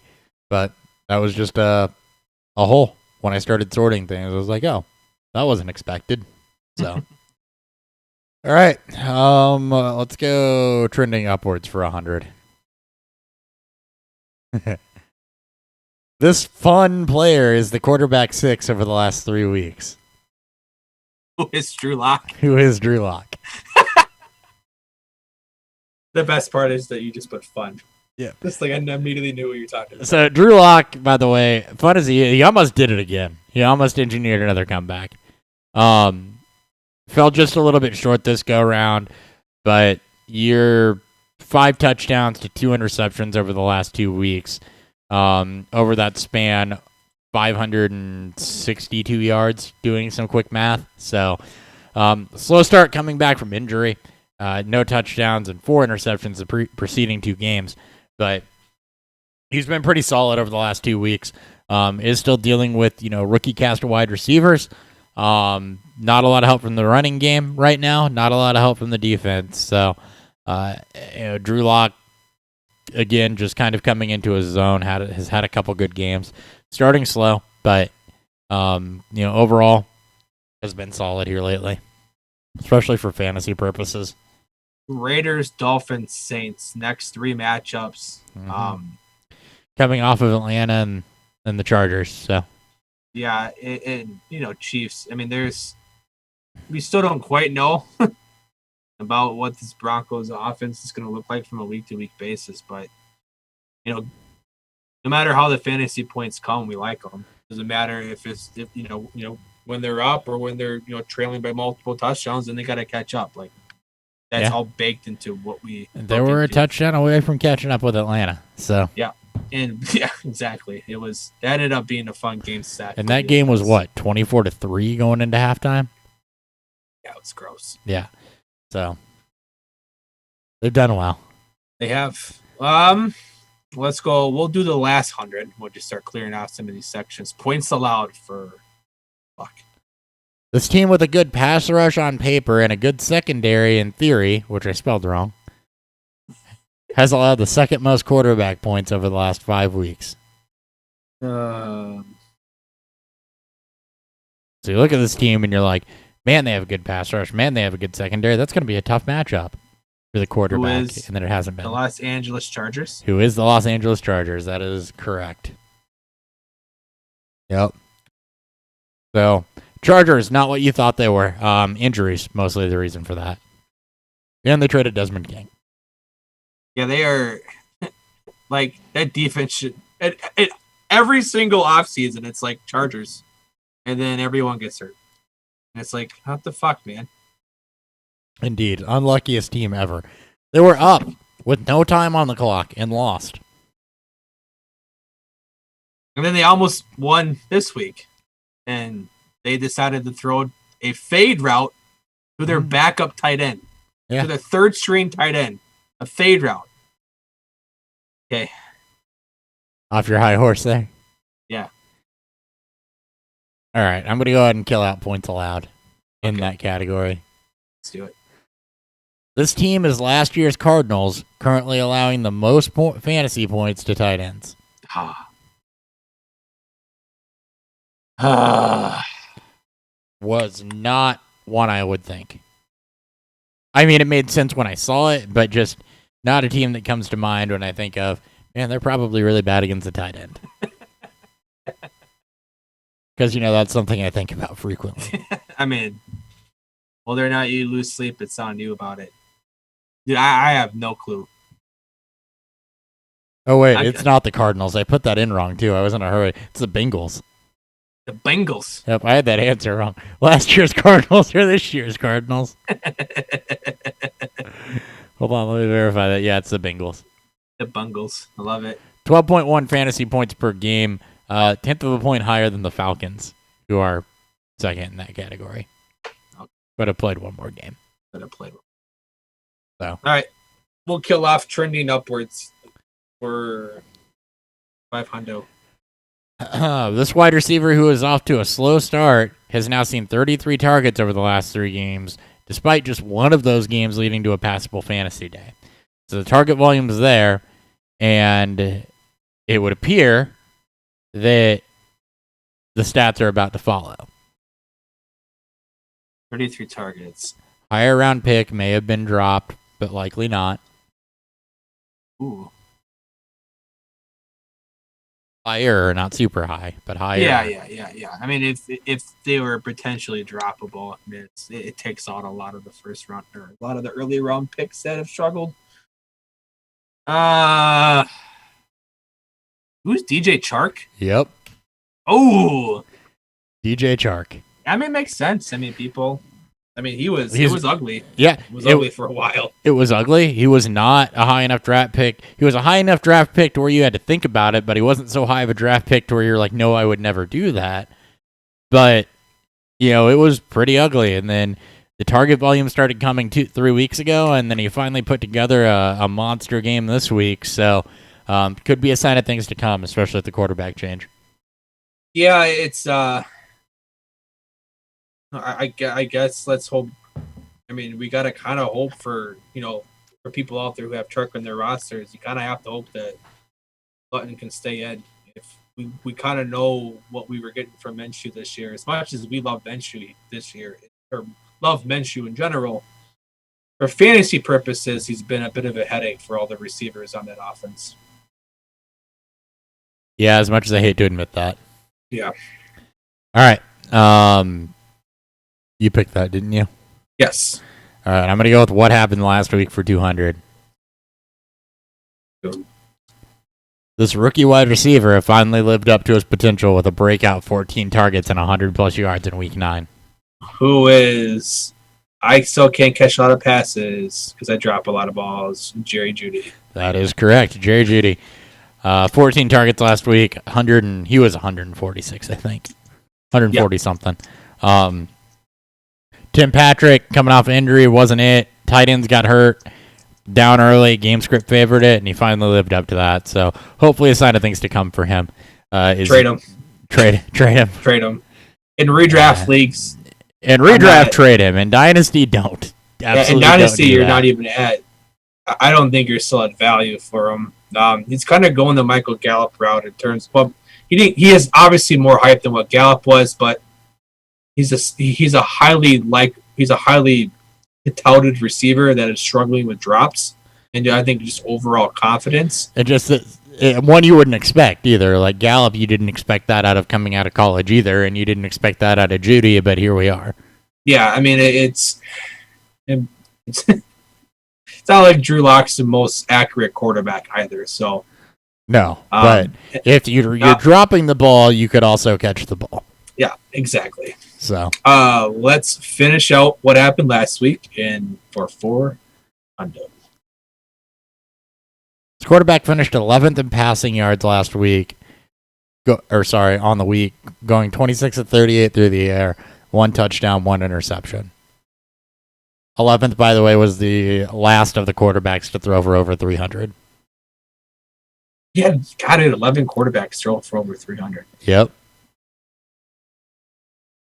But that was just a hole when I started sorting things. I was like, oh, that wasn't expected. So, all right, let's go trending upwards for 100. This fun player is the quarterback 6 over the last 3 weeks. Who is Drew Lock? Who is Drew Lock? The best part is that you just put fun. Yeah. Just like I immediately knew what you're talking about. So Drew Lock, by the way, fun as he almost did it again. He almost engineered another comeback. Fell just a little bit short this go round, but you're 5 touchdowns to 2 interceptions over the last 2 weeks. Over that span, 562 yards, doing some quick math. So, slow start coming back from injury. No touchdowns and 4 interceptions the preceding 2 games. But he's been pretty solid over the last 2 weeks. Is still dealing with, rookie cast of wide receivers. Not a lot of help from the running game right now. Not a lot of help from the defense. So, Drew Lock, again, just kind of coming into his zone, has had a couple good games. Starting slow, but, overall has been solid here lately, especially for fantasy purposes. Raiders, Dolphins, Saints, next 3 matchups. Mm-hmm. Coming off of Atlanta and the Chargers, so. Yeah, and Chiefs. I mean, we still don't quite know about what this Broncos offense is going to look like from a week-to-week basis, but no matter how the fantasy points come, we like them. Doesn't matter if when they're up or when they're trailing by multiple touchdowns, then they got to catch up. Like that's all baked into what we. They were a touchdown away from catching up with Atlanta, so. Yeah. And yeah, exactly. That ended up being a fun game set. And that game was what, 24-3 going into halftime? Yeah, it was gross. Yeah. So they've done well. They have. Let's go. We'll do the last 100. We'll just start clearing out some of these sections. Points allowed for fuck. This team with a good pass rush on paper and a good secondary in theory, which I spelled wrong, has allowed the second most quarterback points over the last 5 weeks. So you look at this team and you're like, man, they have a good pass rush. Man, they have a good secondary. That's going to be a tough matchup for the quarterback. And then it hasn't been. The Los Angeles Chargers. Who is the Los Angeles Chargers. That is correct. Yep. So Chargers, not what you thought they were. Injuries, mostly the reason for that. And they traded Desmond King. Yeah, they are like that defense should every single offseason it's like Chargers. And then everyone gets hurt. And it's like, what the fuck, man? Indeed, unluckiest team ever. They were up with no time on the clock and lost. And then they almost won this week. And they decided to throw a fade route to their backup tight end. Yeah. To their third string tight end. A fade route. Okay. Off your high horse there? Yeah. All right, I'm going to go ahead and kill out points allowed in Okay. that category. Let's do it. This team is last year's Cardinals, currently allowing the most fantasy points to tight ends. Was not one I would think. I mean, it made sense when I saw it, but just not a team that comes to mind when I think of, man, they're probably really bad against the tight end. Because, that's something I think about frequently. I mean, whether or not you lose sleep, it's on you about it. Dude, I have no clue. Oh, wait, it's not the Cardinals. I put that in wrong, too. I was in a hurry. It's the Bengals. The Bengals. Yep, I had that answer wrong. Last year's Cardinals or this year's Cardinals? Hold on, let me verify that. Yeah, it's the Bengals. The Bengals. I love it. 12.1 fantasy points per game. 10th of a point higher than the Falcons, who are second in that category. But have played one more game. But I played one. So. All right. We'll kill off trending upwards for 500. This wide receiver, who is off to a slow start, has now seen 33 targets over the last 3 games, despite just one of those games leading to a passable fantasy day. So the target volume is there, and it would appear that the stats are about to follow. 33 targets. Higher round pick may have been dropped, but likely not. Ooh. Higher, not super high, but higher. Yeah. I mean, if they were potentially droppable, I mean, it takes out a lot of the first round or a lot of the early round picks that have struggled. Who's DJ Chark? Yep. Oh, DJ Chark. I mean, it makes sense. I mean, he was ugly. Yeah. It was ugly for a while. It was ugly. He was not a high enough draft pick. He was a high enough draft pick to where you had to think about it, but he wasn't so high of a draft pick to where you're like, no, I would never do that. But, it was pretty ugly. And then the target volume started coming 3 weeks ago, and then he finally put together a monster game this week. So, could be a sign of things to come, especially at the quarterback change. Yeah, it's I guess let's hope. I mean, we gotta kind of hope for for people out there who have Chark on their rosters. You kind of have to hope that Button can stay in. If we kind of know what we were getting from Minshew this year, as much as we love Minshew this year or love Minshew in general, for fantasy purposes, he's been a bit of a headache for all the receivers on that offense. Yeah, as much as I hate to admit that. Yeah. All right. You picked that, didn't you? Yes. All right, I'm going to go with what happened last week for 200. Go. This rookie wide receiver finally lived up to his potential with a breakout 14 targets and 100-plus yards in Week 9. Who is... I still can't catch a lot of passes because I drop a lot of balls. Jerry Jeudy. That is correct. Jerry Jeudy. 14 targets last week. He was 146, I think. 140-something. Tim Patrick, coming off injury, wasn't it. Tight ends got hurt. Down early. Game script favored it, and he finally lived up to that. So hopefully a sign of things to come for him. Trade him. Trade him. Trade him. In redraft leagues. In redraft, trade him. In Dynasty, don't. Absolutely in Dynasty, don't do you're that. not even at... I don't think you're still at value for him. He's kind of going the Michael Gallup route in terms... Well, he is obviously more hype than what Gallup was, but he's a highly touted receiver that is struggling with drops, and I think just overall confidence. It just one you wouldn't expect either. Like Gallup, you didn't expect that coming out of college either, and you didn't expect that out of Judy, but here we are. Yeah, I mean, it's not like Drew Lock's the most accurate quarterback either. So no, but if you're dropping the ball, you could also catch the ball. Yeah, exactly. So let's finish out what happened last week for 4 under. His quarterback finished 11th in passing yards last week. On the week, going 26 of 38 through the air, 1 touchdown, 1 interception. 11th, by the way, was the last of the quarterbacks to throw for over 300. Yeah, got it. 11 quarterbacks throw for over 300. Yep.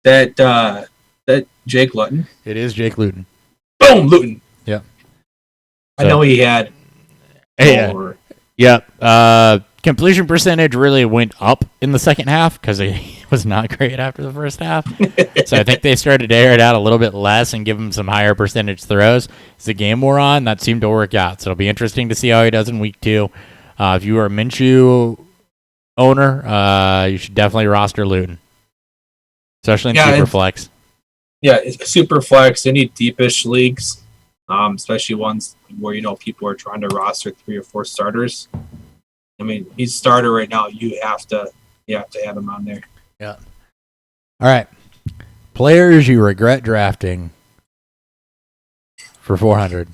That Jake Luton. It is Jake Luton. Boom, Luton. Yep. I know he had. Yep. Completion percentage really went up in the second half because he was not great after the first half. So I think they started to air it out a little bit less and give him some higher percentage throws. As the game wore on, that seemed to work out. So it'll be interesting to see how he does in week 2. If you are a Minshew owner, you should definitely roster Luton, especially in Superflex. Yeah, Superflex, any deepish leagues, especially ones where people are trying to roster 3 or 4 starters. I mean, he's a starter right now. You have to have him on there. Yeah. All right. Players you regret drafting for 400.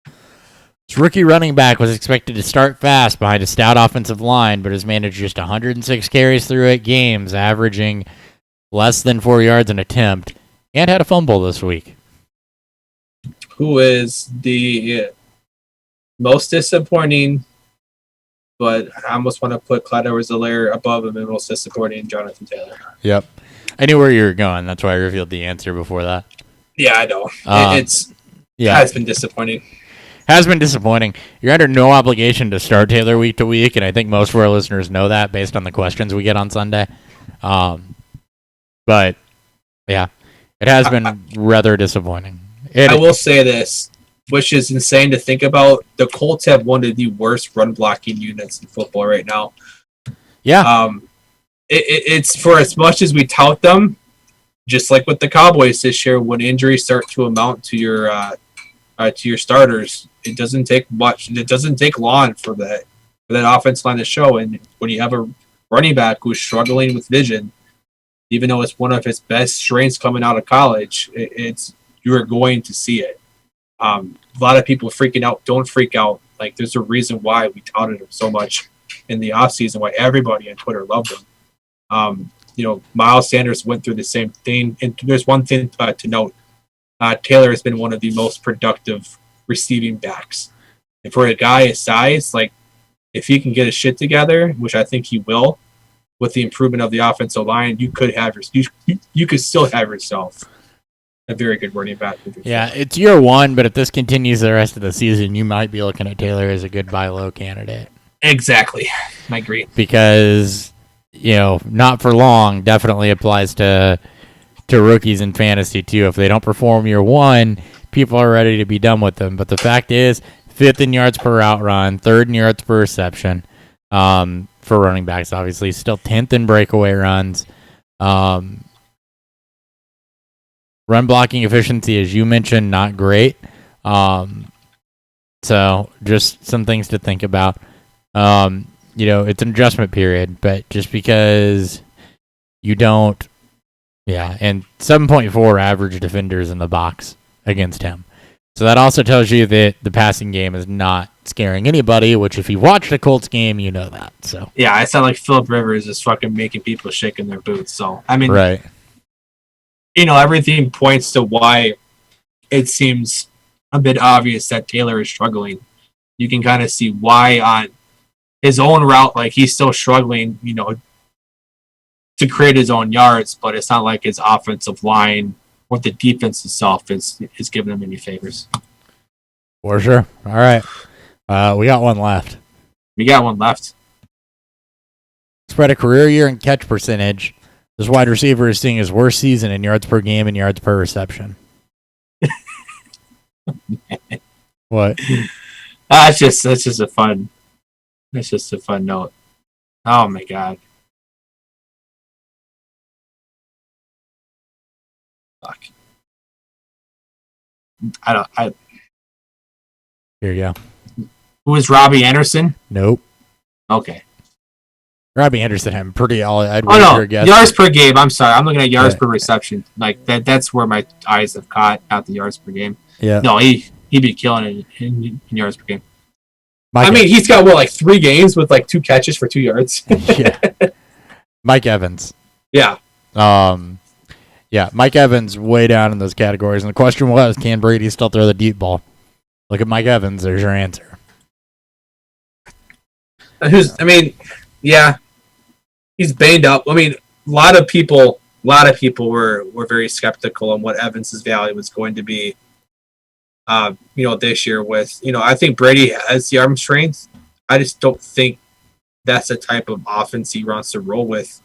This rookie running back was expected to start fast behind a stout offensive line, but has managed just 106 carries through 8 games, averaging less than 4 yards an attempt, and had a fumble this week. Who is the most disappointing, but I almost want to put Clyde Edwards-Helaire above him, and most disappointing, Jonathan Taylor. Yep. I knew where you were going. That's why I revealed the answer before that. Yeah, I know. Has been disappointing. Has been disappointing. You're under no obligation to start Taylor week to week, and I think most of our listeners know that based on the questions we get on Sunday. But, yeah, it has been rather disappointing. I will say this, which is insane to think about. The Colts have one of the worst run blocking units in football right now. Yeah. It's for as much as we tout them, just like with the Cowboys this year, when injuries start to amount to your starters, it doesn't take much. It doesn't take long for that offense line to show. And when you have a running back who's struggling with vision, even though it's one of his best strengths coming out of college, you are going to see it. A lot of people freaking out. Don't freak out. Like, there's a reason why we touted him so much in the offseason, why everybody on Twitter loved him. Miles Sanders went through the same thing. And there's one thing to note. Taylor has been one of the most productive receiving backs. And for a guy his size, like, if he can get his shit together, which I think he will, with the improvement of the offensive line, you could still have yourself a very good running back. Yeah, it's year 1, but if this continues the rest of the season, you might be looking at Taylor as a good buy low candidate. Exactly. I agree. Because, not for long definitely applies to rookies in fantasy too. If they don't perform year 1, people are ready to be done with them. But the fact is, 5th in yards per route run, 3rd in yards per reception for running backs, obviously. Still 10th in breakaway runs. Run blocking efficiency, as you mentioned, not great. So just some things to think about. It's an adjustment period, but just because you don't, and 7.4 average defenders in the box against him. So that also tells you that the passing game is not scaring anybody, which if you watched a Colts game, you know that. So yeah, I sound like Phillip Rivers is fucking making people shake in their boots. So, I mean, right. Everything points to why it seems a bit obvious that Taylor is struggling. You can kind of see why on his own route, like, he's still struggling, to create his own yards, but it's not like his offensive line or the defense itself is giving him any favors. For sure. All right. We got one left. Spread a career year and catch percentage. This wide receiver is seeing his worst season in yards per game and yards per reception. What? That's just a fun. That's just a fun note. Oh my god. Fuck. I Here you go. Who is Robbie Anderson? Nope. Okay. Robbie Anderson had pretty all. I'd Oh no, wager a guess. yards per game. I'm sorry, I'm looking at yards Yeah. per reception. Like that's where my eyes have caught, not the yards per game. Yeah. No, he'd be killing it in yards per game. Mike I mean, he's got like 3 games with like 2 catches for 2 yards. yeah. Mike Evans. Yeah. Yeah, Mike Evans way down in those categories. And the question was, can Brady still throw the deep ball? Look at Mike Evans. There's your answer. Yeah, he's banged up. I mean, a lot of people were very skeptical on what Evans's value was going to be. This year with, I think Brady has the arm strength. I just don't think that's the type of offense he wants to roll with.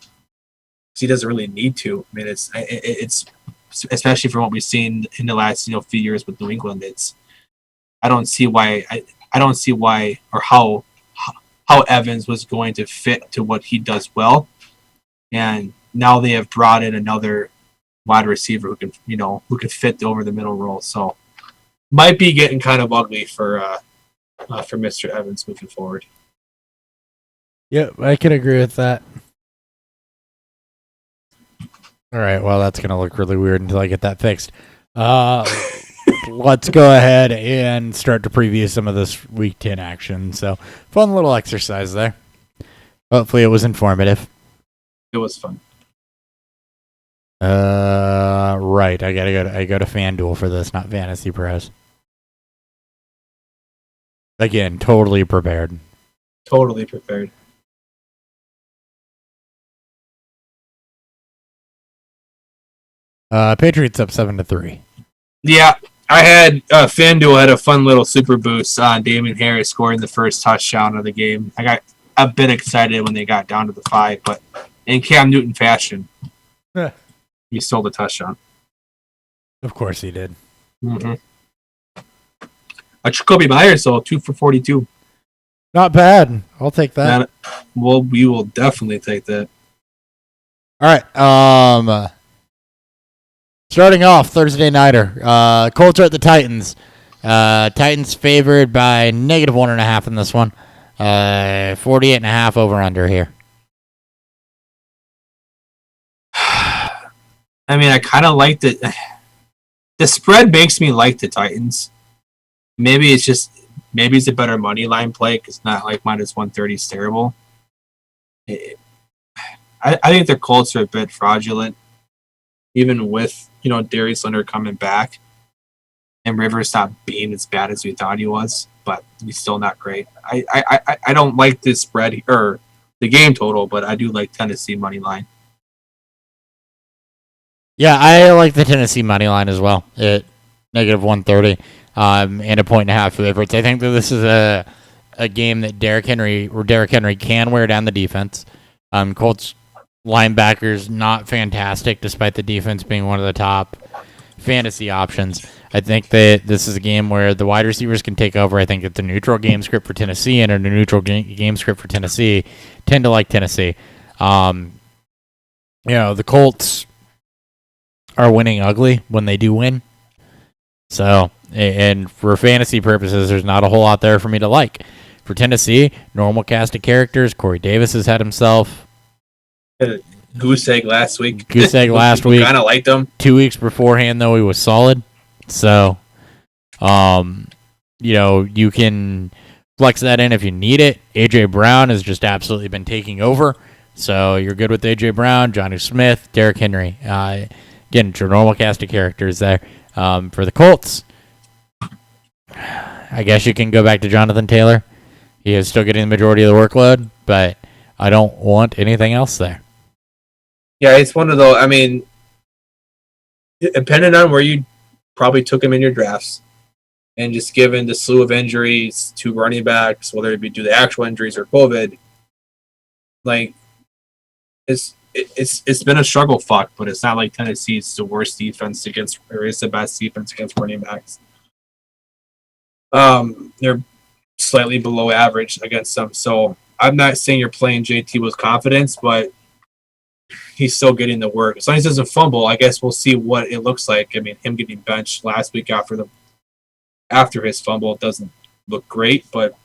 Because he doesn't really need to. I mean, it's especially from what we've seen in the last few years with New England. I don't see why or how Evans was going to fit to what he does well. And now they have brought in another wide receiver who can fit over the middle role. So might be getting kind of ugly for Mr. Evans moving forward. Yep, I can agree with that. All right, well, that's going to look really weird until I get that fixed. Let's go ahead and start to preview some of this Week 10 action. So, fun little exercise there. Hopefully it was informative. It was fun. Right, I go to FanDuel for this, not Fantasy Pros. Again, totally prepared. Totally prepared. Patriots up 7-3. Yeah, I had FanDuel had a fun little super boost on Damian Harris scoring the first touchdown of the game. I got a bit excited when they got down to the 5, but in Cam Newton fashion, he stole the touchdown. Of course he did. Mm-hmm. Jacoby Myers, though, 2 for 42. Not bad. I'll take that. We will definitely take that. All right. Starting off Thursday nighter. Colts are at the Titans. Titans favored by -1.5 in this one. 48.5 over under here. I mean, I kind of liked it. The spread makes me like the Titans. Maybe it's a better money line play because not like -130 is terrible. I think the Colts are a bit fraudulent, even with Darius Leonard coming back and Rivers not being as bad as we thought he was, but he's still not great. I don't like this spread or the game total, but I do like Tennessee money line. Yeah, I like the Tennessee money line as well at -130 and a 1.5 favorites. I think that this is a game that Derrick Henry can wear down the defense. Colts linebackers not fantastic despite the defense being one of the top fantasy options. I think that this is a game where the wide receivers can take over. I think it's a neutral game script for Tennessee, and a neutral game script for Tennessee tend to like Tennessee. The Colts are winning ugly when they do win. So, and for fantasy purposes, there's not a whole lot there for me to like. For Tennessee, normal cast of characters. Corey Davis has had himself Goose egg last week. last week. Kind of liked him. 2 weeks beforehand, though, he was solid. So, you can flex that in if you need it. A.J. Brown has just absolutely been taking over. So, you're good with A.J. Brown, Jonnu Smith, Derrick Henry. Again, it's your normal cast of characters there. For the Colts, I guess you can go back to Jonathan Taylor. He is still getting the majority of the workload, but I don't want anything else there. Yeah, it's one of those. I mean, depending on where you probably took him in your drafts, and just given the slew of injuries to running backs, whether it be due to actual injuries or COVID, like it's been a struggle fuck, but it's not like Tennessee's the worst defense against, or is the best defense against running backs. They're slightly below average against them. So I'm not saying you're playing JT with confidence, but he's still getting the work. As long as he doesn't fumble, I guess we'll see what it looks like. I mean, him getting benched last week after his fumble doesn't look great, but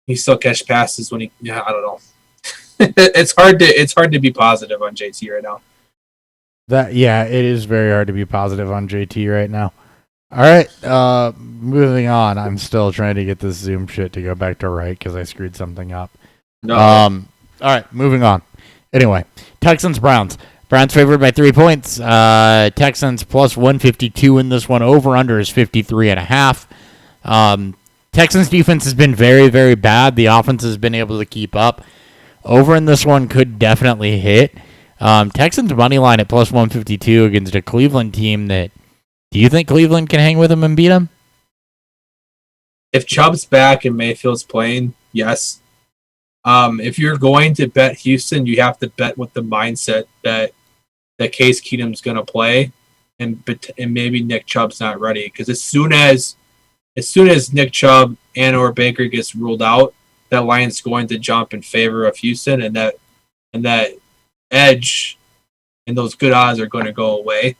he still catch passes when I don't know. It's hard to be positive on JT right now. It is very hard to be positive on JT right now. All right, moving on. I'm still trying to get this Zoom shit to go back to right because I screwed something up. No. All right, moving on. Anyway, Texans Browns. Browns favored by 3 points. Texans plus 152 in this one. Over under is 53.5. Texans defense has been very, very bad. The offense has been able to keep up. Over in this one could definitely hit. Texans money line at plus 152 against a Cleveland team that. Do you think Cleveland can hang with them and beat them? If Chubb's back and Mayfield's playing, yes. If you're going to bet Houston, you have to bet with the mindset that Case Keenum's going to play, and maybe Nick Chubb's not ready. Because as soon as Nick Chubb and or Baker gets ruled out, that line's going to jump in favor of Houston, and that edge and those good odds are going to go away.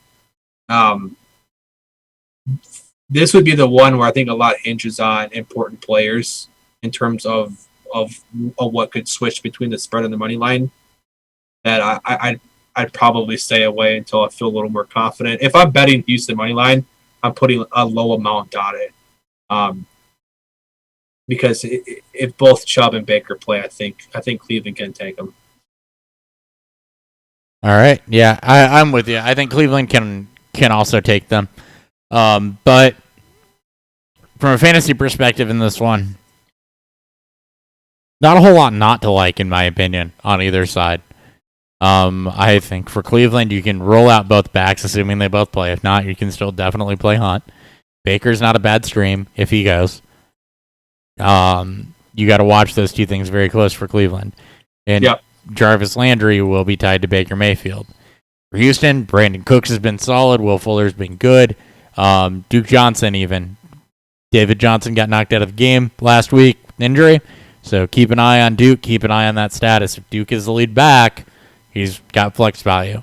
This would be the one where I think a lot hinges on important players in terms of what could switch between the spread and the money line. That I'd probably stay away until I feel a little more confident. If I'm betting Houston money line, I'm putting a low amount on it. Because if both Chubb and Baker play, I think Cleveland can take them. All right, yeah, I'm with you. I think Cleveland can also take them. But from a fantasy perspective in this one, not a whole lot not to like, in my opinion, on either side. I think for Cleveland, you can roll out both backs, assuming they both play. If not, you can still definitely play Hunt. Baker's not a bad stream if he goes. You got to watch those two things very close for Cleveland. And yep. Jarvis Landry will be tied to Baker Mayfield. For Houston, Brandon Cooks has been solid. Will Fuller's been good. Duke Johnson even. David Johnson got knocked out of the game last week, injury. So keep an eye on Duke. Keep an eye on that status. If Duke is the lead back, he's got flex value.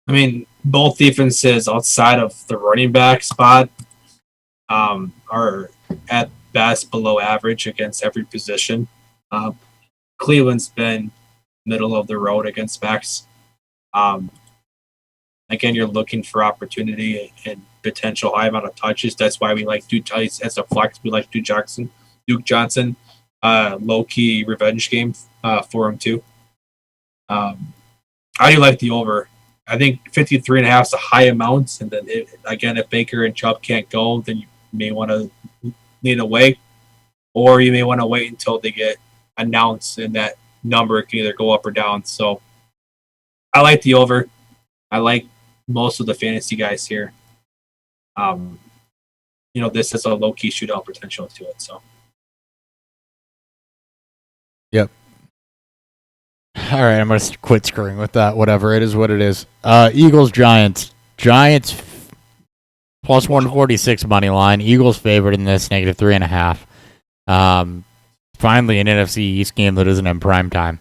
I mean, both defenses outside of the running back spot are at best below average against every position. Cleveland's been middle of the road against backs. Again, you're looking for opportunity and potential high amount of touches. That's why we like Duke as a flex. We like Duke Johnson, low-key revenge game for him too. I do like the over. I think 53.5 is a high amount. And then, if Baker and Chubb can't go, then you may want to lean away. Or you may want to wait until they get announced and that number can either go up or down. So I like the over. I like most of the fantasy guys here. This has a low-key shootout potential to it. So. Yep. All right, I'm going to quit screwing with that. Whatever, it is what it is. Eagles, Giants. Giants plus 146 money line. Eagles favored in this, negative 3.5. Finally, an NFC East game that isn't in prime time.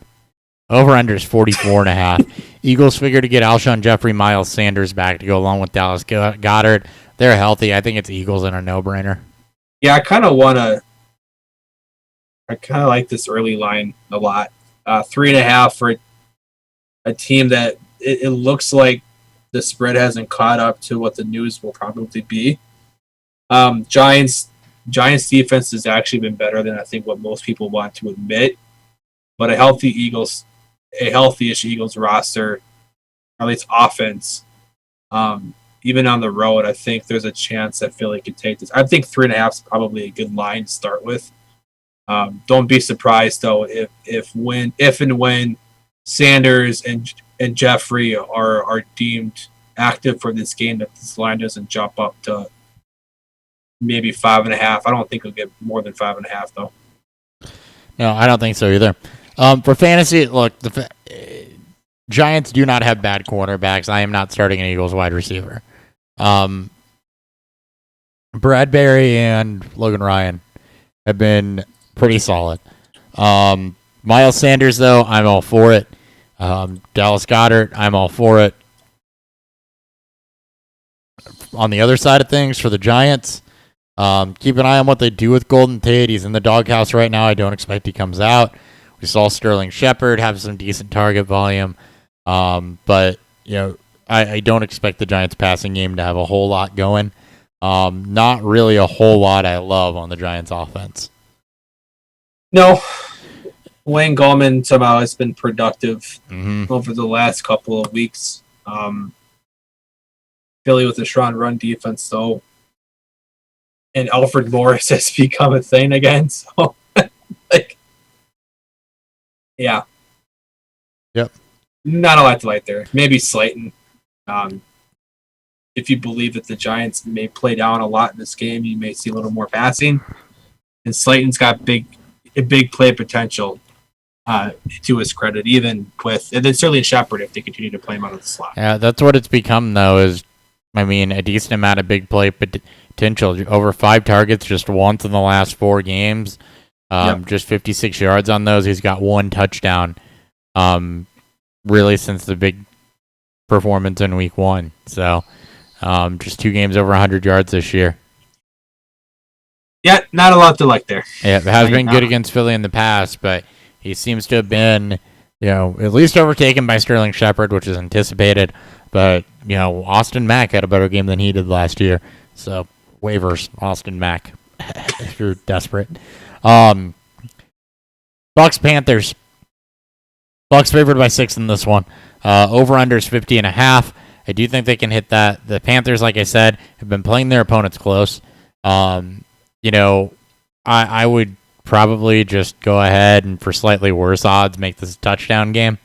Over-under is 44.5. Eagles figure to get Alshon Jeffrey, Miles Sanders back to go along with Dallas Goedert. They're healthy. I think it's Eagles and a no-brainer. Yeah, I kind of like this early line a lot. 3.5 for a team that it looks like the spread hasn't caught up to what the news will probably be. Giants defense has actually been better than I think what most people want to admit. But a healthy-ish Eagles roster, or at least offense, even on the road, I think there's a chance that Philly could take this. I think 3.5 is probably a good line to start with. Don't be surprised though if and when Sanders and Jeffrey are deemed active for this game, that this line doesn't jump up to maybe 5.5. I don't think it'll get more than 5.5 though. No, I don't think so either. For fantasy, look, the Giants do not have bad quarterbacks. I am not starting an Eagles wide receiver. Bradbury and Logan Ryan have been pretty solid. Miles Sanders, though, I'm all for it. Dallas Goedert, I'm all for it. On the other side of things, for the Giants, keep an eye on what they do with Golden Tate. He's in the doghouse right now. I don't expect he comes out. We saw Sterling Shepard have some decent target volume. But, I don't expect the Giants passing game to have a whole lot going. Not really a whole lot I love on the Giants offense. No. Wayne Gallman somehow has been productive Mm-hmm. over the last couple of weeks. Philly with a strong run defense, though. And Alfred Morris has become a thing again. So, yeah. Yep. Not a lot to like there. Maybe Slayton. If you believe that the Giants may play down a lot in this game, you may see a little more passing. And Slayton's got big play potential to his credit, even with, and then certainly Shepard if they continue to play him out of the slot. Yeah, that's what it's become, though, is, a decent amount of big play potential. Over 5 targets just once in the last 4 games. Just 56 yards on those. He's got 1 touchdown, really, since the big performance in week 1. So, just 2 games over 100 yards this year. Yeah, not a lot to like there. Yeah, it has been good against Philly in the past, but he seems to have been, at least overtaken by Sterling Shepard, which is anticipated. But, Austin Mack had a better game than he did last year. So, waivers, Austin Mack, if you're desperate. Bucks Panthers. Bucks favored by 6 in this one. Over-under is 50.5. I do think they can hit that. The Panthers, like I said, have been playing their opponents close. I would probably just go ahead and, for slightly worse odds, make this a touchdown game.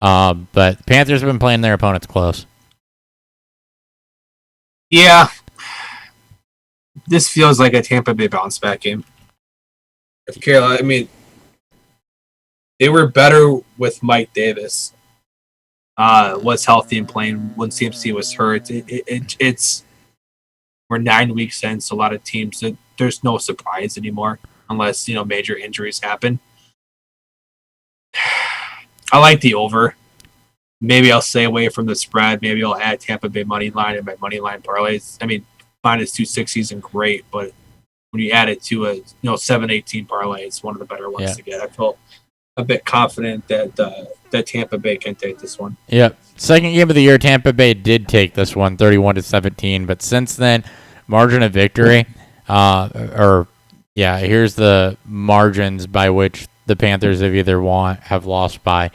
But the Panthers have been playing their opponents close. Yeah. This feels like a Tampa Bay bounce back game. If Carolina, they were better with Mike Davis. Was healthy and playing when CMC was hurt. We're 9 weeks in, so a lot of teams, there's no surprise anymore unless, major injuries happen. I like the over. Maybe I'll stay away from the spread. Maybe I'll add Tampa Bay money line in my money line parlays. Minus 260 isn't great, but when you add it to a 7-18 parlay, it's one of the better ones to get. I feel a bit confident that Tampa Bay can take this one. Yep. Second game of the year, Tampa Bay did take this one, 31-17. But since then, margin of victory, here's the margins by which the Panthers have lost by.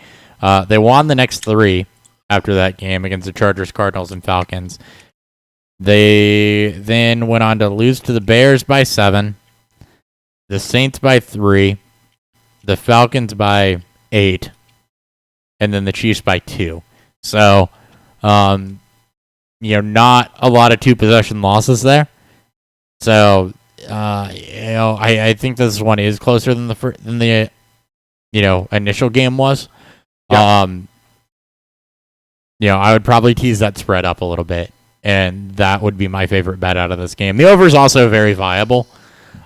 They won the next 3 after that game against the Chargers, Cardinals, and Falcons. They then went on to lose to the Bears by 7, the Saints by 3, the Falcons by 8, and then the Chiefs by 2. So, not a lot of 2-possession losses there. So, I think this one is closer than the initial game was. Yeah. I would probably tease that spread up a little bit, and that would be my favorite bet out of this game. The over is also very viable.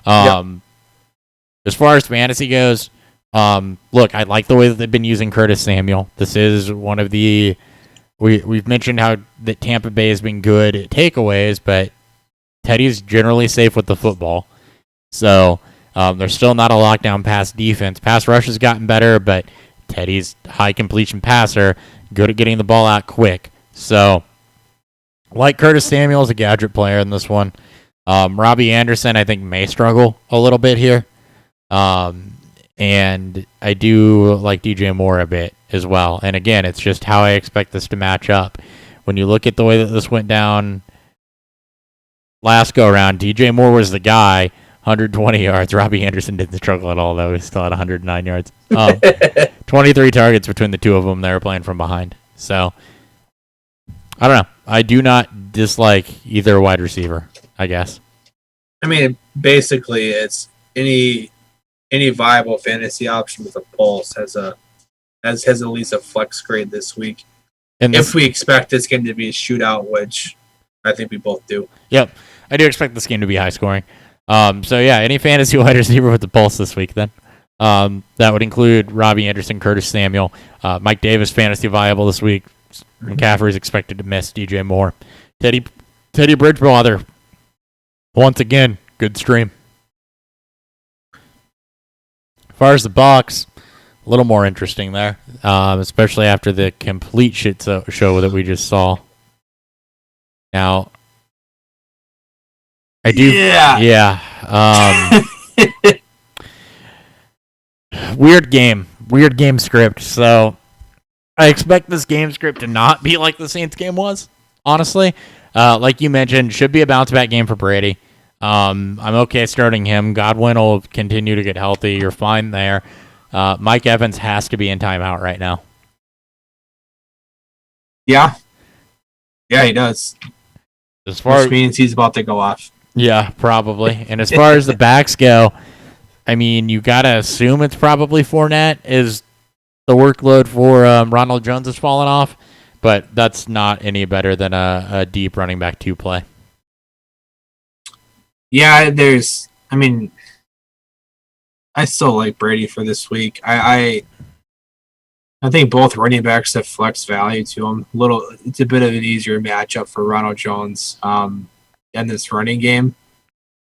As far as fantasy goes, look, I like the way that they've been using Curtis Samuel. This is one of the we've mentioned how that Tampa Bay has been good at takeaways, but Teddy's generally safe with the football. So there's still not a lockdown pass defense. Pass rush has gotten better, but Teddy's high completion passer, good at getting the ball out quick. So, like Curtis Samuel is a gadget player in this one. Robbie Anderson, I think, may struggle a little bit here. And I do like DJ Moore a bit as well. And again, it's just how I expect this to match up. When you look at the way that this went down last go-around, DJ Moore was the guy, 120 yards. Robbie Anderson didn't struggle at all, though. He's still at 109 yards. 23 targets between the two of them. They were playing from behind. So, I don't know. I do not dislike either wide receiver, I guess. Basically, it's any viable fantasy option with a pulse has at least a flex grade this week. And if we expect this game to be a shootout, which I think we both do. Yep. I do expect this game to be high scoring. So yeah, any fantasy wide receiver with the pulse this week then? That would include Robbie Anderson, Curtis Samuel, Mike Davis, fantasy viable this week. McCaffrey's expected to miss. DJ Moore, Teddy Bridgewater. Once again, good stream. As far as the Bucs, a little more interesting there, especially after the complete shit show that we just saw. Now, I do, yeah. Weird game script. So I expect this game script to not be like the Saints game was. Honestly, like you mentioned, should be a bounce back game for Brady. I'm okay starting him. Godwin will continue to get healthy. You're fine there. Mike Evans has to be in timeout right now. Yeah, he does. Which means he's about to go off. Yeah, probably. And as far as the backs go, I mean, you gotta assume it's probably Fournette is the workload for Ronald Jones has fallen off, but that's not any better than a deep running back 2 play. Yeah, I still like Brady for this week. I think both running backs have flex value to them. It's a bit of an easier matchup for Ronald Jones in this running game.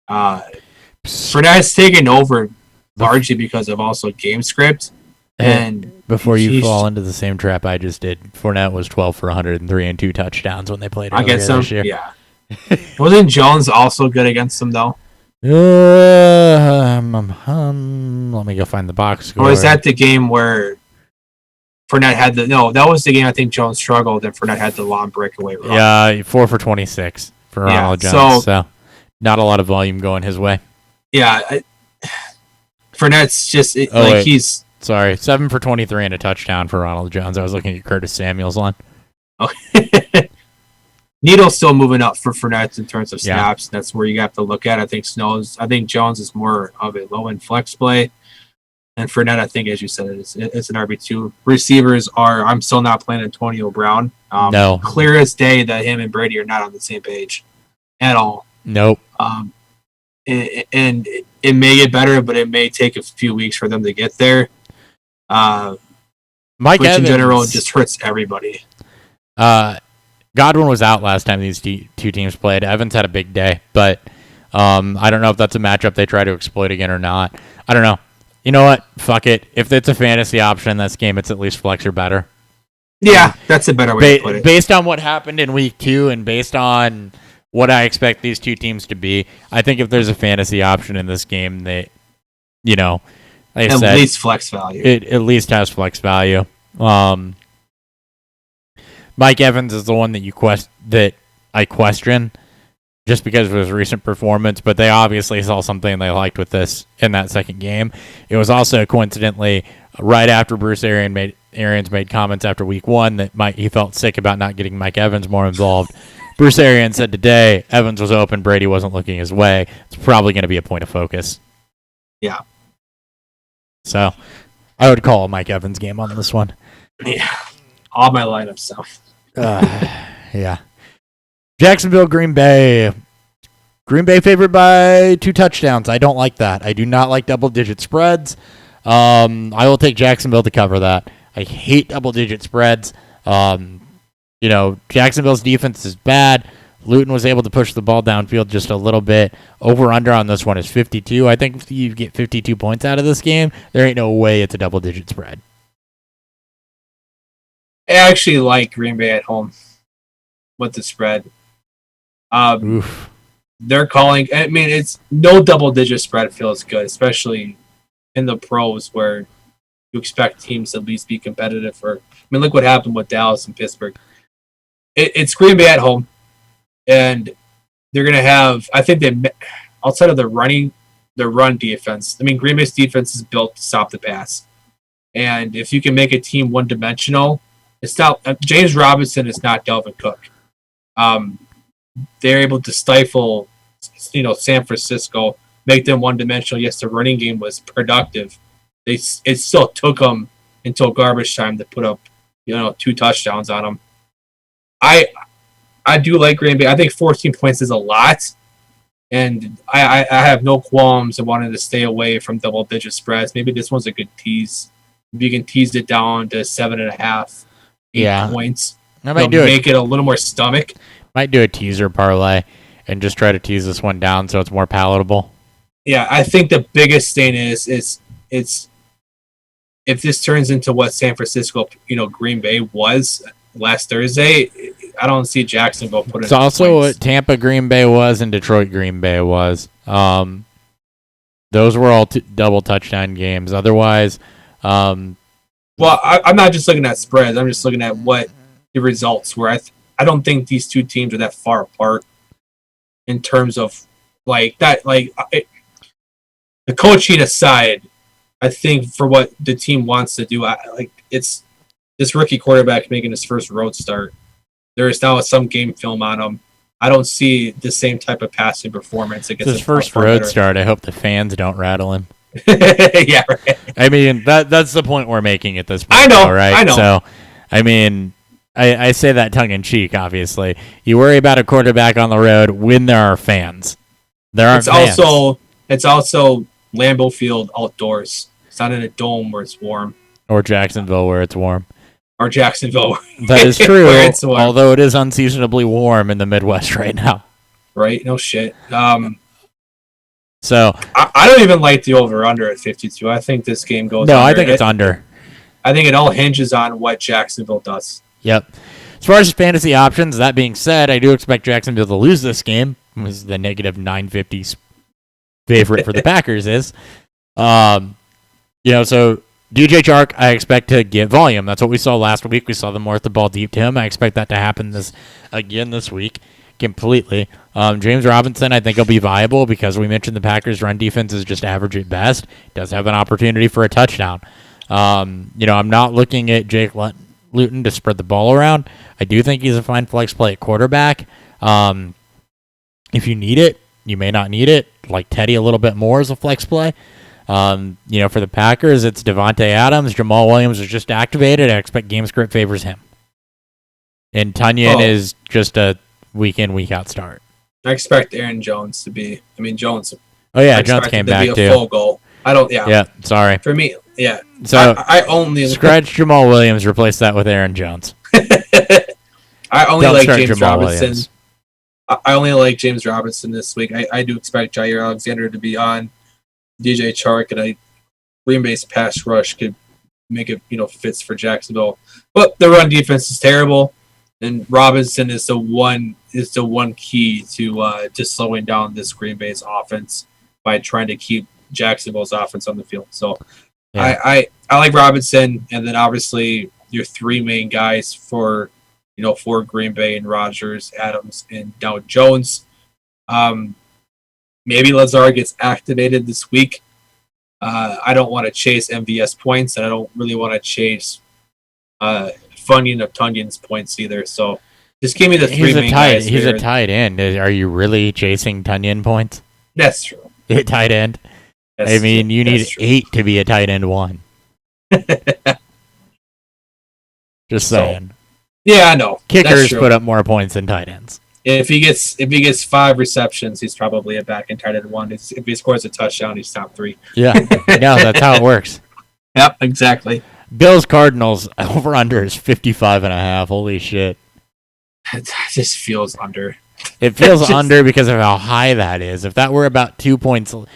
Fournette's taken over largely because of also game script. And before you fall into the same trap I just did, Fournette was 12 for 103 and 2 touchdowns when they played earlier this year. Yeah. Wasn't Jones also good against them though? Let me go find the box score. Or was that the game where Fournette had that was the game I think Jones struggled and Fournette had the long breakaway run. Yeah, 4 for 26 for Ronald Jones. So not a lot of volume going his way. Yeah. Fournette's just he's... Sorry, 7 for 23 and a touchdown for Ronald Jones. I was looking at Curtis Samuel's line. Okay. Needle's still moving up for Fournette in terms of snaps. Yeah. That's where you have to look at. I think Jones is more of a low-end flex play. And Fournette, I think, as you said, it's an RB2. Receivers I'm still not playing Antonio Brown. No. Clear as day that him and Brady are not on the same page at all. Nope. And it may get better, but it may take a few weeks for them to get there. Mike which Evans, in general just hurts everybody. Godwin was out last time these two teams played. Evans had a big day, but I don't know if that's a matchup they try to exploit again or not. I don't know. You know what? Fuck it. If it's a fantasy option in this game, it's at least flex or better. Yeah, that's a better way to put it. Based on what happened in week 2 and based on what I expect these two teams to be, I think if there's a fantasy option in this game, at least flex value. It at least has flex value. Mike Evans is the one that I question just because of his recent performance, but they obviously saw something they liked with this in that second game. It was also coincidentally right after Bruce Arians made comments after week 1 that he felt sick about not getting Mike Evans more involved. Bruce Arians said today Evans was open, Brady wasn't looking his way. It's probably going to be a point of focus. Yeah. So I would call a Mike Evans game on this one. Yeah. All my lineup stuff. Yeah. Jacksonville, Green Bay. Green Bay favored by 2 touchdowns. I don't like that. I do not like double-digit spreads. I will take Jacksonville to cover that. I hate double-digit spreads. Jacksonville's defense is bad. Luton was able to push the ball downfield just a little bit. Over-under on this one is 52. I think if you get 52 points out of this game, there ain't no way it's a double-digit spread. I actually like Green Bay at home with the spread. They're calling... I mean, it's no double-digit spread feels good, especially in the pros where you expect teams to at least be competitive. Look what happened with Dallas and Pittsburgh. It's Green Bay at home, and they're going to have... I think outside of the run defense, Green Bay's defense is built to stop the pass. And if you can make a team one-dimensional... It's not James Robinson is not Delvin Cook. They're able to stifle, San Francisco, make them one-dimensional. Yes, the running game was productive. It still took them until garbage time to put up, 2 touchdowns on them. I do like Green Bay. I think 14 points is a lot, And I have no qualms of wanting to stay away from double-digit spreads. Maybe this one's a good tease. If you can tease it down to 7.5, 8 points, I might do make it a little more stomach. Might do a teaser parlay and just try to tease this one down so it's more palatable. Yeah, I think the biggest thing is it's if this turns into what San Francisco, Green Bay was last Thursday, I don't see Jacksonville putting. It's also what Tampa Green Bay was and Detroit Green Bay was. Those were all double touchdown games. Otherwise, I'm not just looking at spreads. I'm just looking at what the results were. I don't think these two teams are that far apart in terms of like that. The coaching aside, I think for what the team wants to do, it's this rookie quarterback making his first road start. There is now some game film on him. I don't see the same type of passing performance against his first road start. I hope the fans don't rattle him. Yeah, right. I mean, that's the point we're making at this point. I know, right? I know. So, I mean, I say that tongue in cheek. Obviously, you worry about a quarterback on the road when there are fans. There aren't fans. It's also Lambeau Field outdoors. It's not in a dome where it's warm. Or Jacksonville where it's warm. Or Jacksonville. That is true, warm. Although it is unseasonably warm in the Midwest right now. Right? No shit. So I don't even like the over-under at 52. I think this game goes No, under. I think it's under. I think it all hinges on what Jacksonville does. Yep. As far as fantasy options, that being said, I do expect Jacksonville to lose this game, as the negative 950 favorite for the Packers is. So DJ Chark, I expect to get volume. That's what we saw last week. We saw the more the ball deep to him. I expect that to happen this week completely. James Robinson, I think he'll be viable because we mentioned the Packers' run defense is just average at best. Does have an opportunity for a touchdown. I'm not looking at Jake Luton to spread the ball around. I do think he's a fine flex play at quarterback. If you need it, you may not need it. Like Teddy a little bit more as a flex play. For the Packers, it's Devontae Adams. Jamal Williams was just activated. I expect game script favors him. And Tunyon is just a week in, week out start. I expect Aaron Jones to be. Jones. Oh yeah, Jones came back too. Full goal. I don't. Yeah. Yeah. Sorry. For me, yeah. So I only scratch Jamal Williams. Replace that with Aaron Jones. I only like James Jamal Robinson. Williams. I only like James Robinson this week. I do expect Jair Alexander to be on. DJ Chark and Green Bay's pass rush could make it, fits for Jacksonville. But the run defense is terrible, and Robinson is the one key to slowing down this Green Bay's offense by trying to keep Jacksonville's offense on the field. So yeah. I like Robinson, and then obviously your three main guys for Green Bay and Rodgers, Adams, and now Jones. Maybe Lazard gets activated this week. I don't want to chase MVS points, and I don't really want to chase Funyun of Tunyon's points either. So just give me the three main guys. He's a tight end. Are you really chasing Tunyon points? That's true. A tight end? You need 8 to be a tight end 1. Just saying. Yeah, I know. Kickers put up more points than tight ends. If he gets 5 receptions, he's probably a back and tight end 1. If he scores a touchdown, he's top 3. Yeah, no, that's how it works. Yep, exactly. Bills Cardinals over under is 55.5. Holy shit! It just feels under. It feels under because of how high that is. If that were about 2 to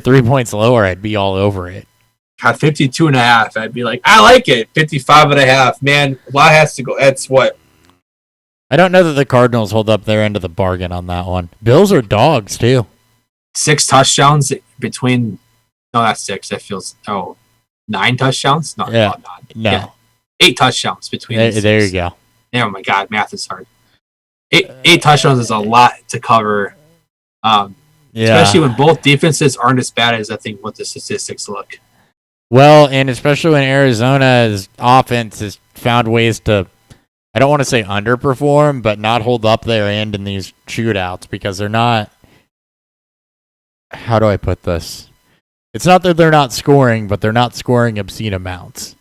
3 points lower, I'd be all over it. God, 52.5. I'd be like, I like it. 55.5. Man, a lot has to go. That's what. I don't know that the Cardinals hold up their end of the bargain on that one. Bills are dogs, too. 6 touchdowns between... No, that's 6. That feels... 9 touchdowns? No, yeah. No. Yeah. 8 touchdowns between there you go. Oh, my God. Math is hard. 8 touchdowns is a lot to cover. Especially when both defenses aren't as bad as I think what the statistics look. Well, and especially when Arizona's offense has found ways to... I don't want to say underperform, but not hold up their end in these shootouts because they're not... How do I put this? It's not that they're not scoring, but they're not scoring obscene amounts.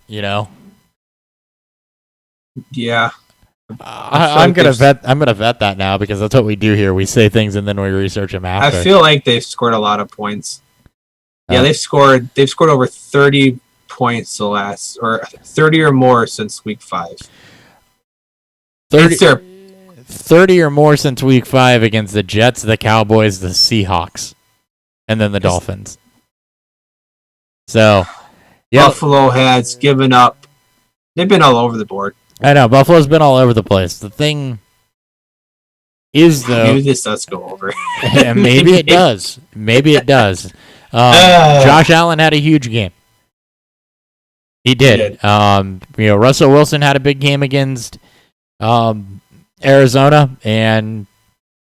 Yeah. I'm gonna vet that now because that's what we do here. We say things and then we research them after. I feel like they've scored a lot of points. Yeah, Oh. they've scored over 30 points or 30 or more since week 5. 30, It's their 30 or more since week 5 against the Jets, the Cowboys, the Seahawks, and then the Dolphins. So, yeah, Buffalo has given up. They've been all over the board. I know Buffalo's been all over the place. The thing is, though, Maybe this does go over. maybe it does. Maybe it does. Josh Allen had a huge game. He did. Russell Wilson had a big game against Arizona, and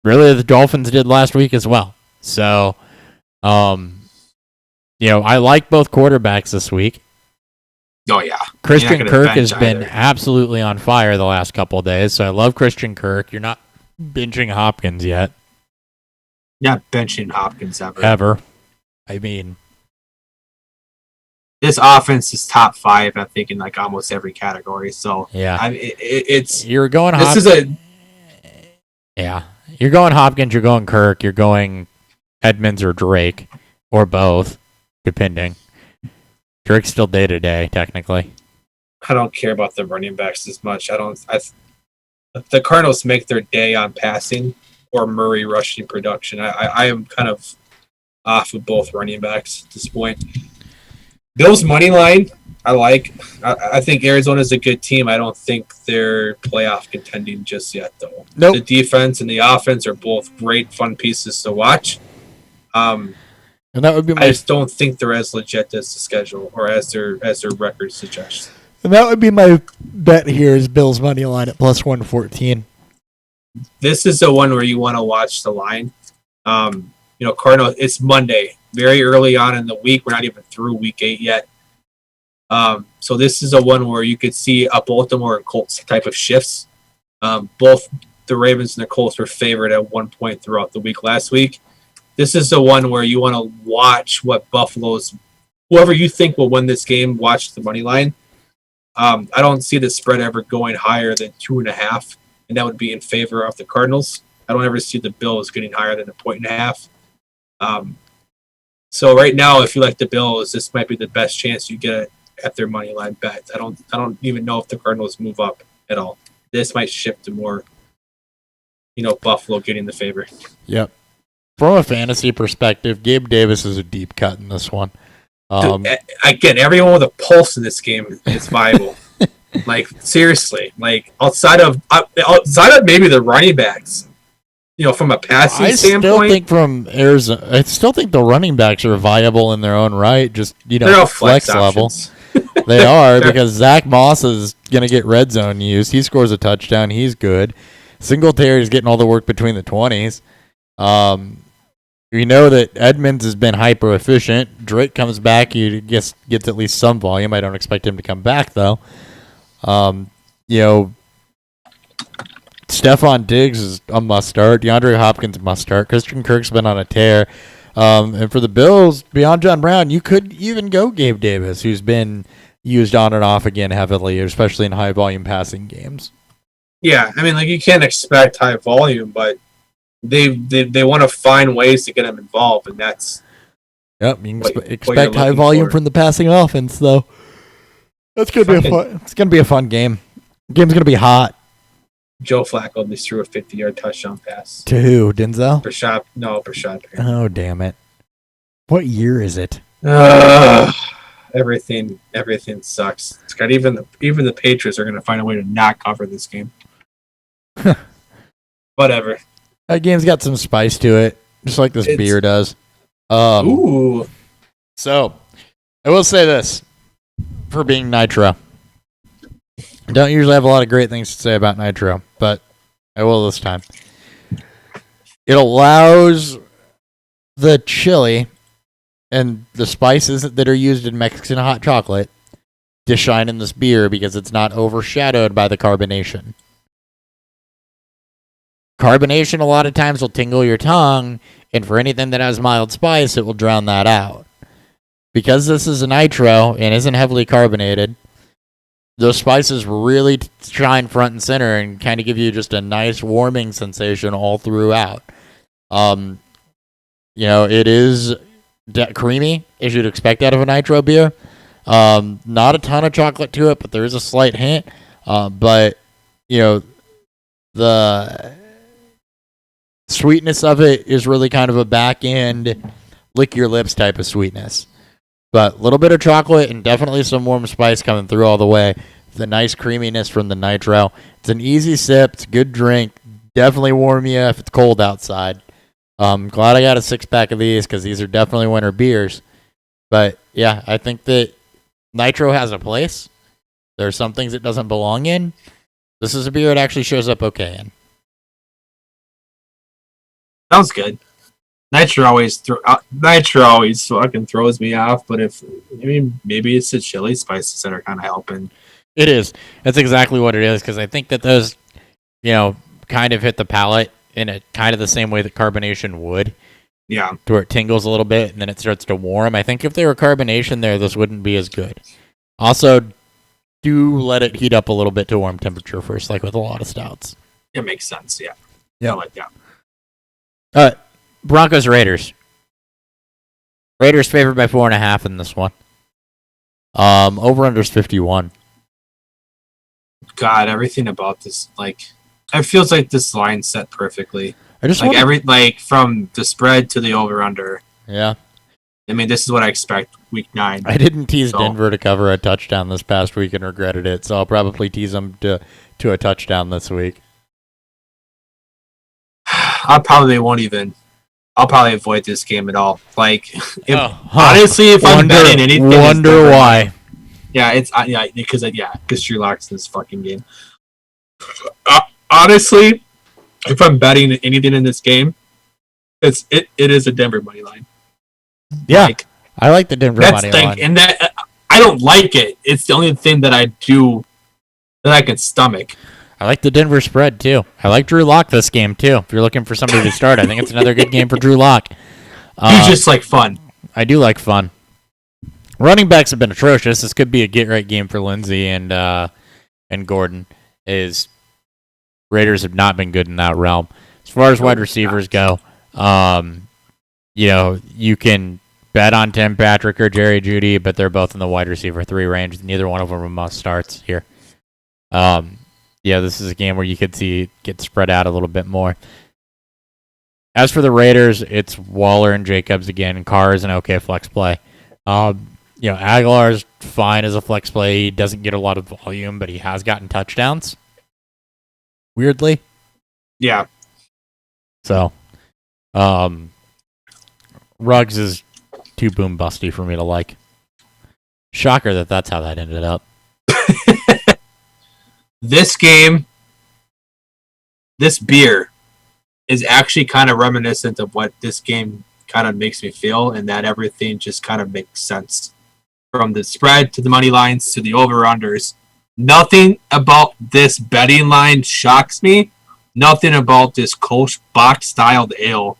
really the Dolphins did last week as well. So, I like both quarterbacks this week. Oh yeah, Christian gonna Kirk bench has been either. absolutely on fire the last couple of days, so I love Christian Kirk. You're not benching Hopkins yet, Not benching Hopkins ever. I mean, This offense is top 5, I think, in like almost every category. So yeah, it's you're going. this is a Yeah. You're going Hopkins, you're going Kirk, you're going Edmonds or Drake, or both, depending. Drake's still day to day, technically. I don't care about the running backs as much. The Cardinals make their day on passing or Murray rushing production. I am kind of off of both running backs at this point. Bills money line, I like. I think Arizona's a good team. I don't think they're playoff contending just yet, though. Nope. The defense and the offense are both great, fun pieces to watch. And that would be I just don't think they're as legit as the schedule or as their record suggests. and that would be my bet here is Bills money line at plus 114. This is the one where you want to watch the line. Cardinal. It's Monday, very early on in the week. We're not even through week 8 yet. So this is a one where you could see a Baltimore and Colts type of shifts. Both the Ravens and the Colts were favored at one point throughout the week last week. This is the one where you want to watch what whoever you think will win this game, watch the money line. I don't see the spread ever going higher than 2.5, and that would be in favor of the Cardinals. I don't ever see the Bills getting higher than 1.5. So right now, if you like the Bills, this might be the best chance you get at their money line bet. I don't even know if the Cardinals move up at all. This might shift to more, Buffalo getting the favor. Yep. From a fantasy perspective, Gabe Davis is a deep cut in this one. Again, everyone with a pulse in this game is viable. Like seriously, like outside of maybe the running backs, from a passing standpoint, I still think the running backs are viable in their own right. Just they're all flex level. options. They are because Zach Moss is going to get red zone use. He scores a touchdown. He's good. Singletary's getting all the work between the 20s. We know that Edmonds has been hyper efficient. Drake comes back. He gets at least some volume. I don't expect him to come back though. Stephon Diggs is a must start. DeAndre Hopkins must start. Christian Kirk's been on a tear. And for the Bills, beyond John Brown, you could even go Gabe Davis, who's been used on and off again heavily, especially in high volume passing games. Yeah, I mean, like you can't expect high volume, but they want to find ways to get him involved, and that's Yep, you can what expect you're high looking volume for. from the passing offense, though. That's gonna be it's gonna be a fun game. The game's gonna be hot. Joe Flacco just threw a 50-yard touchdown pass. To who? Denzel? Brashad Perriman. Oh, damn it! What year is it? Everything sucks. It's got even the Patriots are going to find a way to not cover this game. Whatever. That game's got some spice to it, just like this beer does. Ooh. So, I will say this for being Nitro. I don't usually have a lot of great things to say about Nitro, but I will this time. It allows the chili and the spices that are used in Mexican hot chocolate to shine in this beer because it's not overshadowed by the carbonation. Carbonation a lot of times will tingle your tongue, and for anything that has mild spice, it will drown that out. Because this is a nitro and isn't heavily carbonated, those spices really shine front and center and kind of give you just a nice warming sensation all throughout. It is creamy, as you'd expect out of a nitro beer. Not a ton of chocolate to it, but there is a slight hint. But the sweetness of it is really kind of a back end, lick your lips type of sweetness. But a little bit of chocolate and definitely some warm spice coming through all the way. The nice creaminess from the nitro. It's an easy sip. It's a good drink. Definitely warm you if it's cold outside. Glad I got a 6-pack of these because these are definitely winter beers. But yeah, I think that nitro has a place. There are some things it doesn't belong in. This is a beer it actually shows up okay in. Sounds good. Nitro always fucking throws me off, but maybe it's the chili spices that are kind of helping. It is. That's exactly what it is, because I think that those, kind of hit the palate in a kind of the same way that carbonation would. Yeah. To where it tingles a little bit and then it starts to warm. I think if there were carbonation there, this wouldn't be as good. Also, do let it heat up a little bit to warm temperature first, like with a lot of stouts. It makes sense, yeah. Yeah, like that. Broncos Raiders. Raiders favored by 4.5 in this one. Over under's 51. God, everything about this, it feels like this line set perfectly. I just from the spread to the over under. Yeah. This is what I expect week 9. I didn't tease Denver to cover a touchdown this past week and regretted it, so I'll probably tease them to a touchdown this week. I'll probably avoid this game at all. Honestly, if I'm betting anything, wonder why. Yeah, because Drew Lock's in this fucking game. Honestly, if I'm betting anything in this game, it is a Denver money line. Yeah, I like the Denver money line, and that I don't like it. It's the only thing that I do that I can stomach. I like the Denver spread, too. I like Drew Lock this game, too. If you're looking for somebody to start, I think it's another good game for Drew Lock. You just like fun. I do like fun. Running backs have been atrocious. This could be a get-right game for Lindsey and Gordon. Raiders have not been good in that realm. As far as wide receivers go, you can bet on Tim Patrick or Jerry Jeudy, but they're both in the wide receiver 3 range. Neither one of them are must-starts here. This is a game where you could see it get spread out a little bit more. As for the Raiders, it's Waller and Jacobs again, and Carr is an okay flex play. Aguilar's fine as a flex play. He doesn't get a lot of volume, but he has gotten touchdowns. Weirdly. Yeah. So, Ruggs is too boom busty for me to like. Shocker that's how that ended up. This game, this beer, is actually kind of reminiscent of what this game kind of makes me feel, and that everything just kind of makes sense. From the spread to the money lines to the over-unders. Nothing about this betting line shocks me. Nothing about this Kolsch box-styled ale.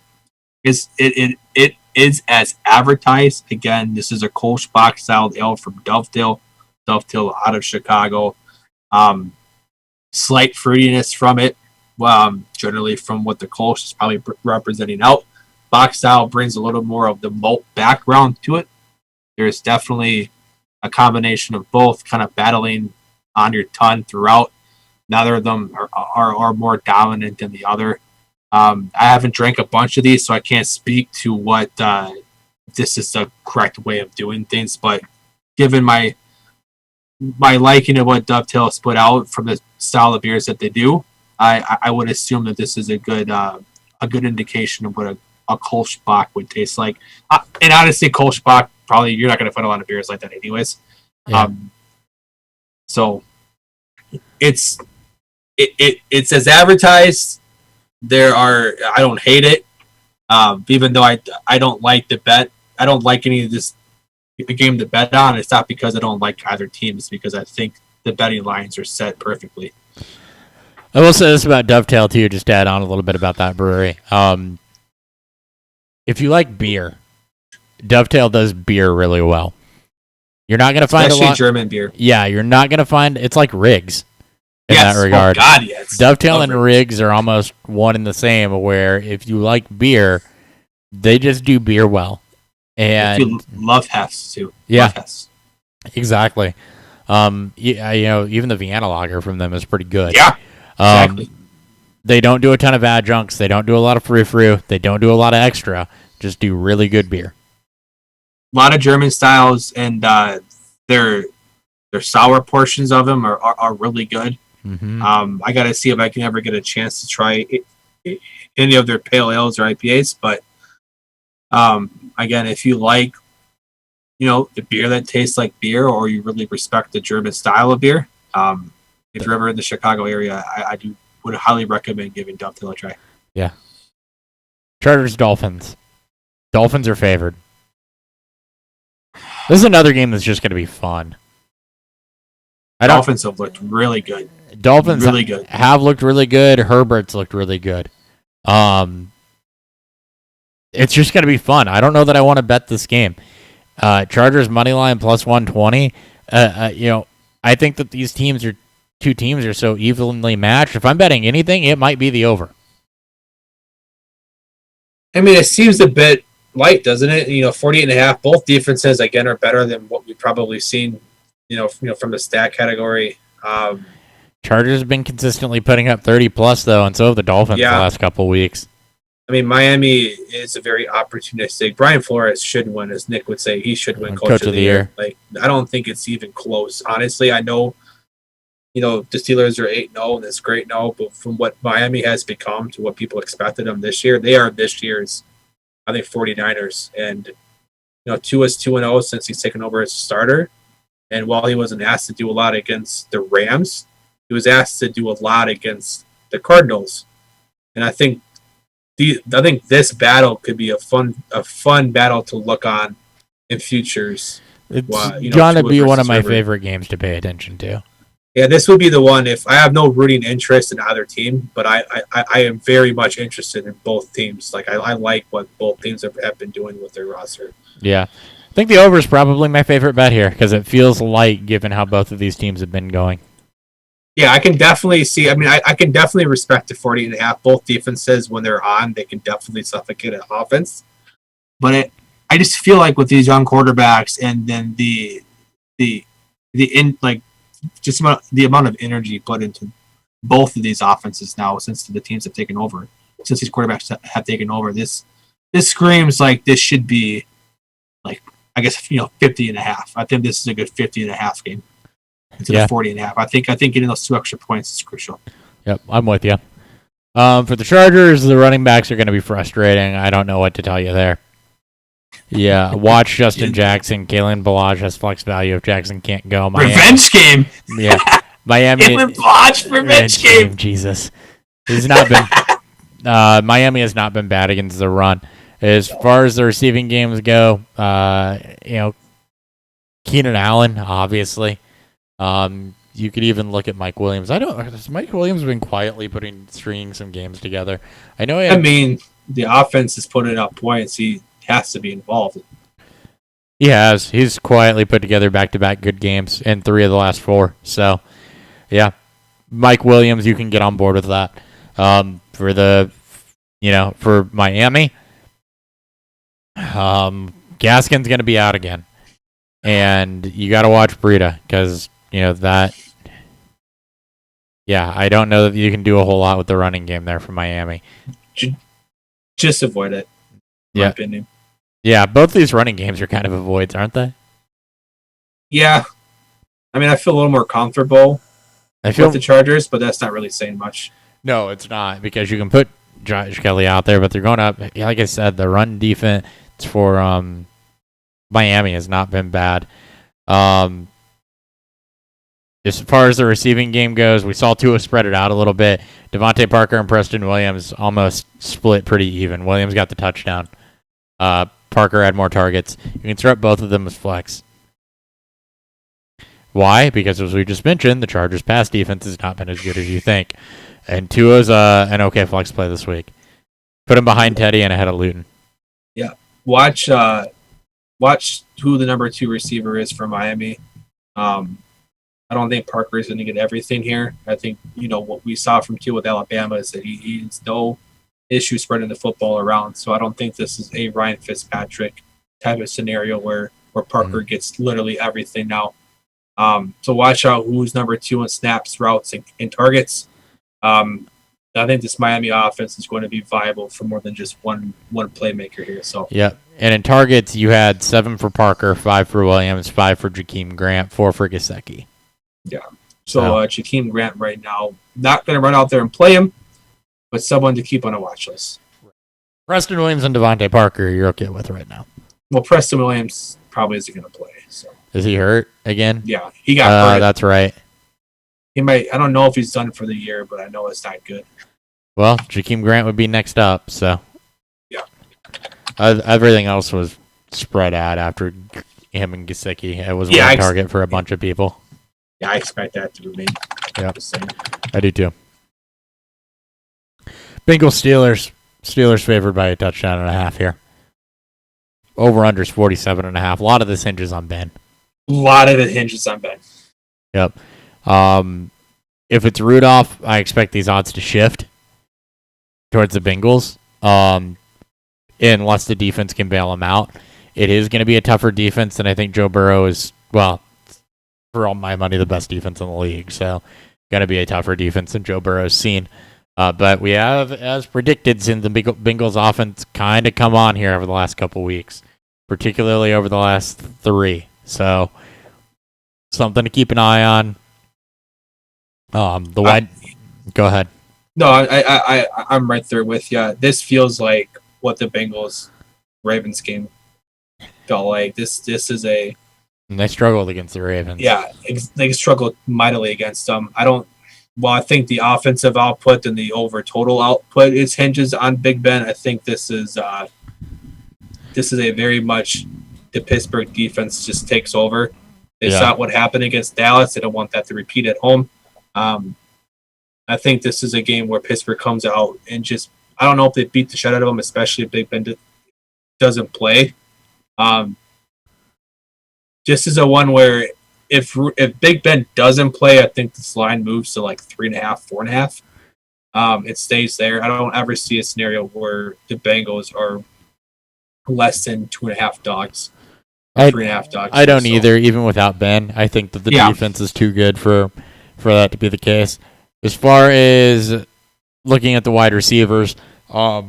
It is as advertised. Again, this is a Kolsch box-styled ale from Dovetail out of Chicago. Slight fruitiness from it, generally from what the Kolsch is probably representing out. Box style brings a little more of the malt background to it. There's definitely a combination of both kind of battling on your tongue throughout. Neither of them are more dominant than the other. I haven't drank a bunch of these, so I can't speak to what this is the correct way of doing things, but given my liking of what Dovetail has put out from the style of beers that they do, I would assume that this is a good indication of what a Kolsch Bock would taste like. And honestly, Kolsch Bock, probably you're not going to find a lot of beers like that anyways. Yeah. So it's as advertised. I don't hate it, even though I don't like the bet. I don't like any of this the game to bet on. It's not because I don't like either team. It's because I think the betting lines are set perfectly. I will say this about Dovetail too, just to add on a little bit about that brewery. If you like beer, Dovetail does beer really well. You're not going to find Especially a lot. German beer. Yeah, you're not going to find. It's like Riggs in Yes. that regard. Oh God, yes. Dovetail and Love it. Riggs are almost one and the same. Where if you like beer, they just do beer well. And If you love Hefts too. Yeah. Love Hefts. exactly. Even the Vienna lager from them is pretty good. Yeah. Exactly. They don't do a ton of adjuncts. They don't do a lot of frou-frou. They don't do a lot of extra. Just do really good beer. A lot of German styles, and their sour portions of them are really good. Mm-hmm. I got to see if I can ever get a chance to try any of their pale ales or IPAs. But again, if you like, the beer that tastes like beer, or you really respect the German style of beer, if you're ever in the Chicago area, I would highly recommend giving Dovetail a try. Yeah. Chargers, Dolphins. Dolphins are favored. This is another game that's just going to be fun. Dolphins have looked really good. Dolphins really good. have looked really good. Herbert's looked really good. It's just going to be fun. I don't know that I want to bet this game. Chargers money line plus 120. I think that these two teams are so evenly matched. If I'm betting anything, it might be the over. I mean, it seems a bit light, doesn't it? 48.5. Both defenses again are better than what we've probably seen. From the stat category. Chargers have been consistently putting up 30 plus though, and so have the Dolphins the last couple weeks. I mean, Miami is a very opportunistic. Brian Flores should win, as Nick would say. He should win Coach of the Year. Like, I don't think it's even close. Honestly, I know, the Steelers are 8-0, and that's great now. But from what Miami has become to what people expected them this year, they are this year's, I think, 49ers. And, Tua's 2-0 since he's taken over as starter. And while he wasn't asked to do a lot against the Rams, he was asked to do a lot against the Cardinals. And I think this battle could be a fun battle to look on in futures. It's going to be one of my Herbert. favorite games to pay attention to. Yeah, this would be the one. If I have no rooting interest in either team, but I am very much interested in both teams. Like I like what both teams have been doing with their roster. Yeah. I think the over is probably my favorite bet here because it feels light given how both of these teams have been going. Yeah, I can definitely see. I mean, I can definitely respect the 40.5. Both defenses, when they're on, they can definitely suffocate an offense. But I just feel like with these young quarterbacks and then the amount of energy put into both of these offenses now since the teams have taken over, since these quarterbacks have taken over, this screams like this should be like, I guess, 50.5. I think this is a good 50.5 game instead of 40.5. I think getting those 2 extra points is crucial. Yep, I'm with you. For the Chargers, the running backs are going to be frustrating. I don't know what to tell you there. Yeah, watch Justin Jackson. Kalen Ballage has flex value if Jackson can't go. Revenge game. Yeah, Miami. Kalen Ballage revenge game. Jesus, he's not been. Miami has not been bad against the run. As far as the receiving games go, Keenan Allen, obviously. You could even look at Mike Williams. Has Mike Williams been quietly stringing some games together? I mean, the offense is putting up points. He has to be involved. He has. He's quietly put together back-to-back good games in 3 of the last 4. So, yeah, Mike Williams, you can get on board with that. For Miami. Gaskin's going to be out again. And you got to watch Breida because, I don't know that you can do a whole lot with the running game there for Miami. Just avoid it, in my opinion. Yeah, both these running games are kind of avoids, aren't they? Yeah. I mean, I feel a little more comfortable with the Chargers, but that's not really saying much. No, it's not because you can put Josh Kelly out there, but they're going up. Like I said, the run defense for Miami has not been bad. As far as the receiving game goes, we saw Tua spread it out a little bit. Devontae Parker and Preston Williams almost split pretty even. Williams got the touchdown. Parker had more targets. You can throw up both of them as flex. Why? Because as we just mentioned, the Chargers' pass defense has not been as good as you think. And Tua's an okay flex play this week. Put him behind Teddy and ahead of Luton. Yeah. Watch watch who the number 2 receiver is for Miami. I don't think Parker is going to get everything here. I think, what we saw from Tua with Alabama is that he's no issue spreading the football around. So I don't think this is a Ryan Fitzpatrick type of scenario where Parker gets literally everything now. So watch out who's number 2 in snaps, routes, and targets. I think this Miami offense is going to be viable for more than just one playmaker here. So Yep. And in targets, you had 7 for Parker, 5 for Williams, 5 for Jakeem Grant, 4 for Gesicki. yeah. So Jakeem Grant right now, not going to run out there and play him, but someone to keep on a watch list. Preston Williams and Devontae Parker, you're okay with right now. Well, Preston Williams probably isn't going to play. So Is he hurt again? yeah, he got hurt. That's right. He might. I don't know if he's done for the year, but I know it's not good. Well, Jakeem Grant would be next up, so. Yeah. Everything else was spread out after him and Gesicki. It was one target for a bunch of people. Yeah, I expect that to remain Yep. the same. I do too. Bengals Steelers. Steelers favored by a touchdown and a half here. Over-under's 47.5. A lot of this hinges on Ben. A lot of it hinges on Ben. Yep. If it's Rudolph, I expect these odds to shift towards the Bengals. Unless the defense can bail them out. It is going to be a tougher defense, and I think Joe Burrow is, well, for all my money, the best defense in the league. So, going to be a tougher defense than Joe Burrow's seen. But we have, as predicted, seen the Bengals offense kind of come on here over the last couple weeks, particularly over the last 3. So, something to keep an eye on. Go ahead. No, I'm right there with you. This feels like what the Bengals Ravens game felt like. This is a. And they struggled against the Ravens. Yeah, they struggled mightily against them. I think the offensive output and the over total output is hinges on Big Ben. I think this is a very much the Pittsburgh defense just takes over. They saw what happened against Dallas. They don't want that to repeat at home. I think this is a game where Pittsburgh comes out and just, I don't know if they beat the shit out of them, especially if Big Ben doesn't play. Just as a one where if Big Ben doesn't play, I think this line moves to like 3.5, 4.5. It stays there. I don't ever see a scenario where the Bengals are less than 2.5 dogs. 3.5 dogs. I don't either, even without Ben. I think that the defense is too good for that to be the case. As far as looking at the wide receivers, Tyler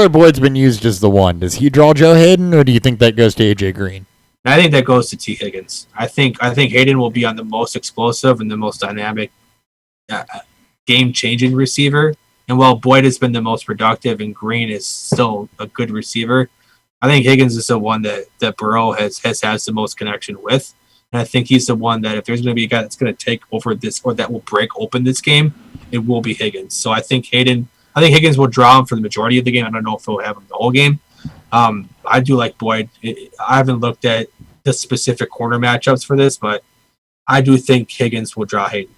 Boyd's been used as the one. Does he draw Joe Hayden, or do you think that goes to AJ Green? I think that goes to T. Higgins. I think Hayden will be on the most explosive and the most dynamic, game-changing receiver. And while Boyd has been the most productive and Green is still a good receiver, I think Higgins is the one that Burrow has the most connection with. And I think he's the one that if there's going to be a guy that's going to take over this or that will break open this game, it will be Higgins. So I think Higgins will draw him for the majority of the game. I don't know if he'll have him the whole game. I do like Boyd. I haven't looked at the specific corner matchups for this, but I do think Higgins will draw Hayden.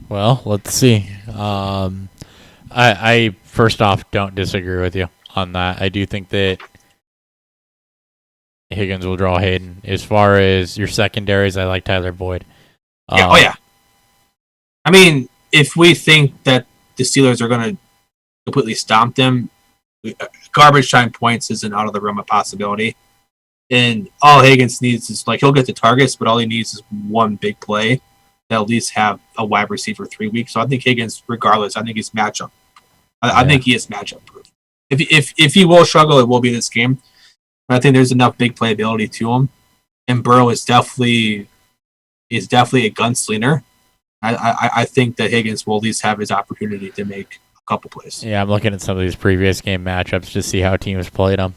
Well, let's see. I first off don't disagree with you on that. I do think that Higgins will draw Hayden. As far as your secondaries, I like Tyler Boyd. Yeah. I mean, if we think that the Steelers are going to completely stomp them, garbage time points isn't out of the realm of possibility. And all Higgins needs is, he'll get the targets, but all he needs is one big play that'll at least have a wide receiver 3 weeks. So I think Higgins, regardless, I think he's matchup. I think he is matchup proof. If he will struggle, it will be this game. But I think there's enough big playability to him. And Burrow is definitely a gunslinger. I think that Higgins will at least have his opportunity to make a couple plays. Yeah, I'm looking at some of these previous game matchups to see how teams played them.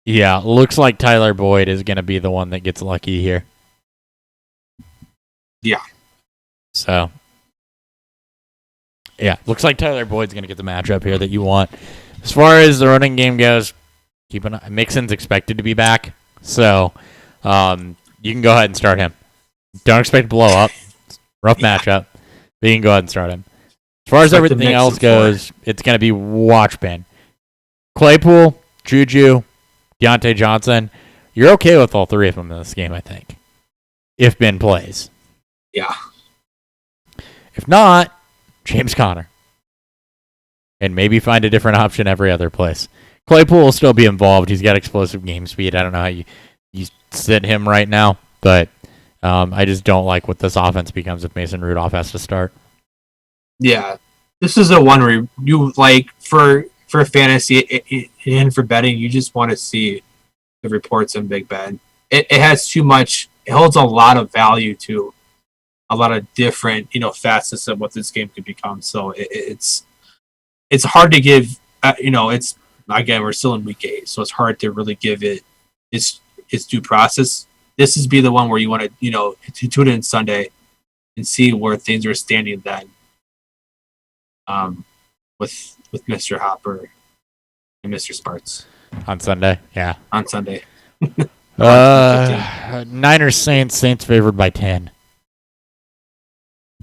Yeah, looks like Tyler Boyd is going to be the one that gets lucky here. Yeah. So, yeah, looks like Tyler Boyd's going to get the matchup here that you want. As far as the running game goes, keep an eye. Mixon's expected to be back, so you can go ahead and start him. Don't expect to blow up. Rough matchup, but you can go ahead and start him. As far as everything else goes, it's going to be watch Ben. Claypool, Juju, Deontay Johnson. You're okay with all three of them in this game, I think, if Ben plays. Yeah. If not, James Conner. And maybe find a different option every other place. Claypool will still be involved. He's got explosive game speed. I don't know how you sit him right now, but I just don't like what this offense becomes if Mason Rudolph has to start. Yeah. This is a one where you like for fantasy and for betting, you just want to see the reports on Big Ben. It has too much. It holds a lot of value to a lot of different, facets of what this game could become. So it's hard to give. It's again, we're still in week 8, so it's hard to really give it its due process. This is be the one where you want to tune in Sunday and see where things are standing then. With Mr. Hopper and Mr. Sparts On Sunday, yeah. on Sunday. Niners Saints favored by 10.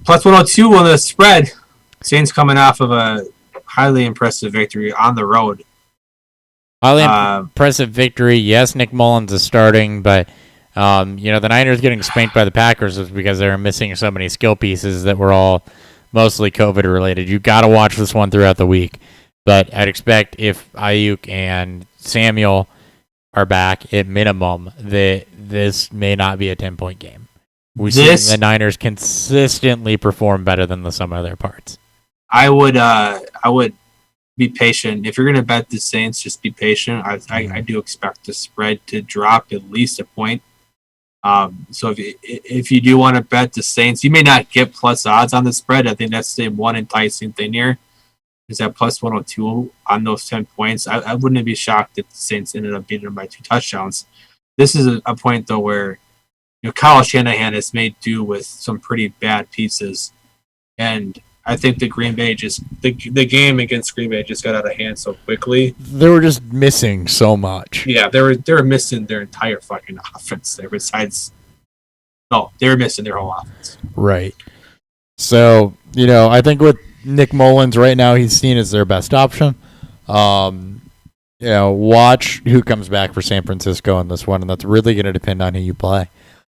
Plus 102 on the spread. Saints coming off of a highly impressive victory on the road. Highly impressive victory. Yes, Nick Mullins is starting, but the Niners getting spanked by the Packers was because they were missing so many skill pieces that were all mostly COVID related. You got to watch this one throughout the week. But I'd expect if Ayuk and Samuel are back at minimum, that this may not be a 10-point game. We've seen the Niners consistently perform better than the sum of their parts. I would be patient. If you're going to bet the Saints, just be patient. I do expect the spread to drop at least a point. So if you do want to bet the Saints, you may not get plus odds on the spread. I think that's the one enticing thing here, is that plus 102 on those 10 points. I wouldn't be shocked if the Saints ended up beating them by 2 touchdowns. This is a point, though, where Kyle Shanahan has made do with some pretty bad pieces. And I think the Green Bay the game against Green Bay just got out of hand so quickly. They were just missing so much. Yeah, they were missing their entire fucking offense there. They were missing their whole offense. Right. So, I think with Nick Mullins right now, he's seen as their best option. Watch who comes back for San Francisco in this one, and that's really going to depend on who you play.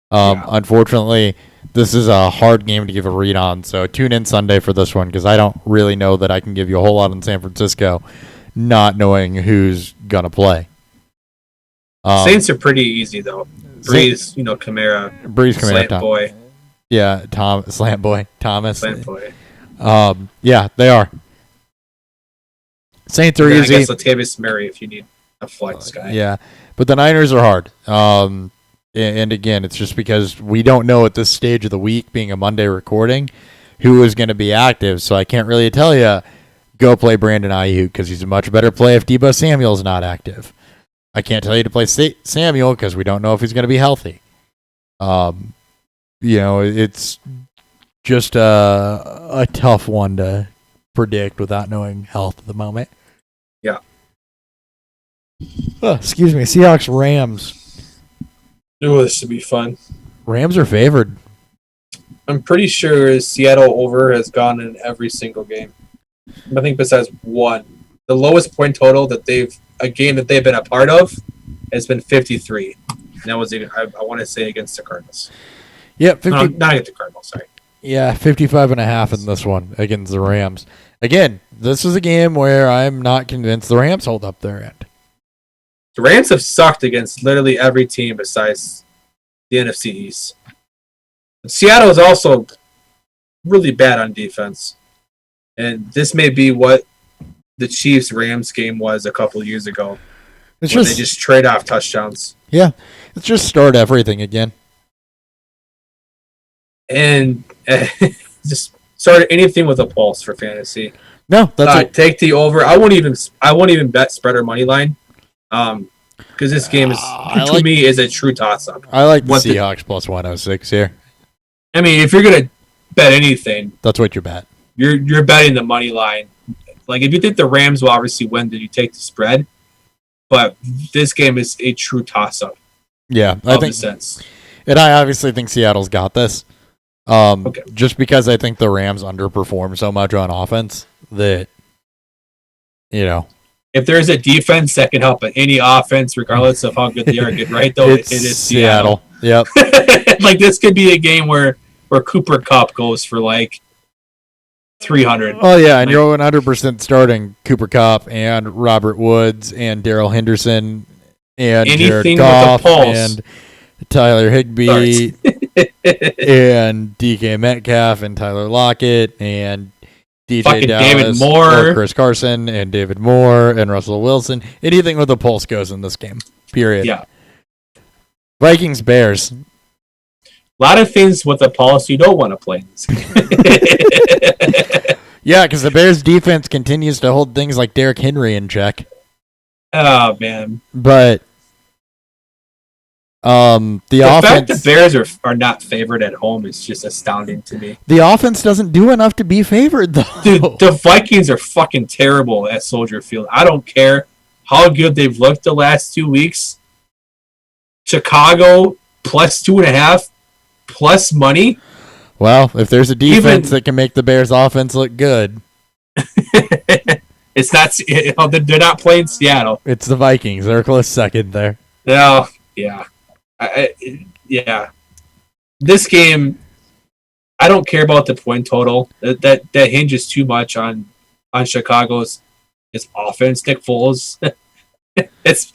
Unfortunately, this is a hard game to give a read on, so tune in Sunday for this one because I don't really know that I can give you a whole lot on San Francisco, not knowing who's going to play. Saints are pretty easy, though. Breeze, Kamara. Slant Boy. Yeah, Slant Boy. Thomas. Slant Boy. Yeah, they are. Saints are easy. I guess Latavius Murray if you need a flex guy. Yeah, but the Niners are hard. And again, it's just because we don't know at this stage of the week, being a Monday recording, who is going to be active. So I can't really tell you, go play Brandon Ayuk because he's a much better play if Deebo Samuel's not active. I can't tell you to play Samuel because we don't know if he's going to be healthy. It's just a tough one to predict without knowing health at the moment. Yeah. Excuse me. Seahawks Rams. Ooh, this should be fun. Rams are favored. I'm pretty sure Seattle over has gone in every single game. I think besides one. The lowest point total a game that they've been a part of has been 53. And that was, I want to say, against the Cardinals. Yeah, not against the Cardinals, sorry. Yeah, 55.5 in this one against the Rams. Again, this is a game where I'm not convinced the Rams hold up their end. The Rams have sucked against literally every team besides the NFC East. Seattle is also really bad on defense. And this may be what the Chiefs-Rams game was a couple years ago. They just trade off touchdowns. Yeah, it's just start everything again. And just start anything with a pulse for fantasy. No, that's it. Take the over. I won't even bet spread or money line. Because this game is me is a true toss-up. I like the Seahawks plus 106 here. I mean, if you're gonna bet anything, that's what you bet. You're betting the money line. Like if you think the Rams will obviously win, then you take the spread. But this game is a true toss-up. Yeah, I think. Sense. And I obviously think Seattle's got this. Okay. Just because I think the Rams underperform so much on offense that if there's a defense that can help any offense, regardless of how good they are, get right though, it is Seattle. Yep. Like this could be a game where Cooper Kupp goes for like 300. Oh yeah, and you're 100% starting Cooper Kupp and Robert Woods and Darrell Henderson and Jared Anything Goff with a pulse. and Tyler Higbee and DK Metcalf and Tyler Lockett and DJ Fucking Dallas David Moore. or Chris Carson and David Moore and Russell Wilson. Anything with a pulse goes in this game. Period. Yeah. Vikings Bears. A lot of things with a pulse you don't want to play in this game. Yeah, because the Bears defense continues to hold things like Derrick Henry in check. Oh man. But the fact offense, the Bears are not favored at home is just astounding to me. the offense doesn't do enough to be favored, though. Dude, the Vikings are fucking terrible at Soldier Field. I don't care how good they've looked the last 2 weeks. Chicago plus 2.5 plus money. Well, if there's a defense Even- that can make the Bears' offense look good, It's not. They're not playing Seattle. it's the Vikings. They're a close second there. No, yeah, yeah. This game, I don't care about the point total. That hinges too much on Chicago's offense. Nick Foles, it's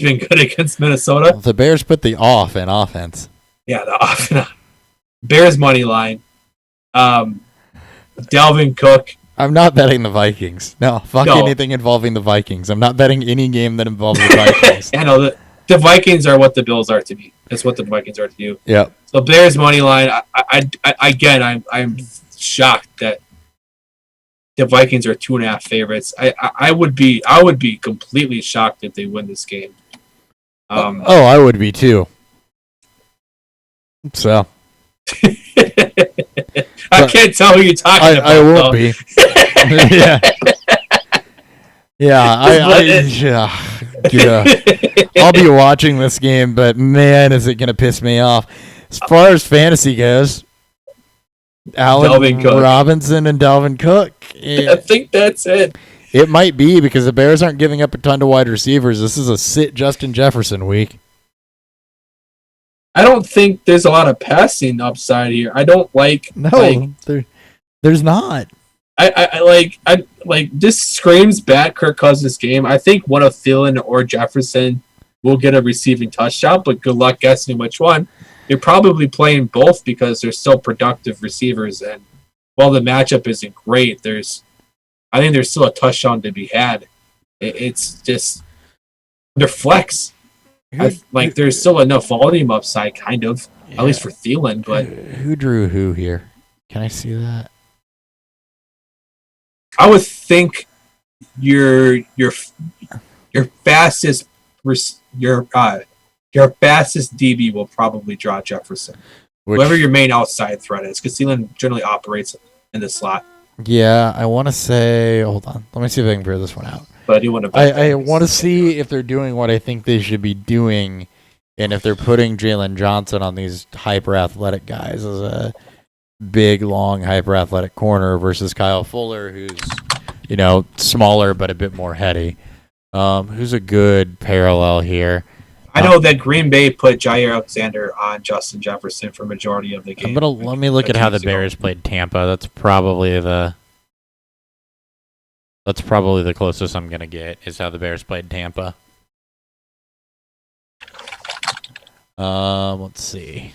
been good against Minnesota. The Bears put the off in offense. Yeah, the offense. Bears money line. Dalvin Cook. I'm not betting the Vikings. No, fuck No. anything involving the Vikings. I'm not betting any game that involves the Vikings. I know the Vikings are what the Bills are to me. That's what the Vikings are to you. Yep. So Bears money line. I'm shocked that the Vikings are 2.5 favorites. I would be completely shocked if they win this game. Oh, I would be too. So I can't tell who you're talking about. I won't though. be. Yeah. Yeah, yeah. I'll be watching this game, but man, is it going to piss me off. As far as fantasy goes, Allen Dalvin Cook. Robinson and Dalvin Cook. I think that's it. It might be because the Bears aren't giving up a ton to wide receivers. This is a sit Justin Jefferson week. I don't think there's a lot of passing upside here. I don't like. No, there's not. I like this screams back Kirk Cousins game. I think one of Thielen or Jefferson will get a receiving touchdown, but good luck guessing which one. You're probably playing both because they're still productive receivers, and while the matchup isn't great, I think there's still a touchdown to be had. It's just they're flex. There's still enough volume upside, kind of, at least for Thielen. But who drew who here? Can I see that? I would think your fastest DB will probably draw Jefferson. Whoever your main outside threat is, because Thielen generally operates in the slot. Yeah, I want to say. Hold on, let me see if I can figure this one out. But I do want to. I want to see if they're doing what I think they should be doing, and if they're putting Jalen Johnson on these hyper athletic guys as a big, long, hyper athletic corner versus Kyle Fuller, who's smaller but a bit more heady. Who's a good parallel here? I know that Green Bay put Jair Alexander on Justin Jefferson for majority of the game. Let me look at how the Bears played Tampa. That's probably the closest I'm gonna get is how the Bears played Tampa. Let's see.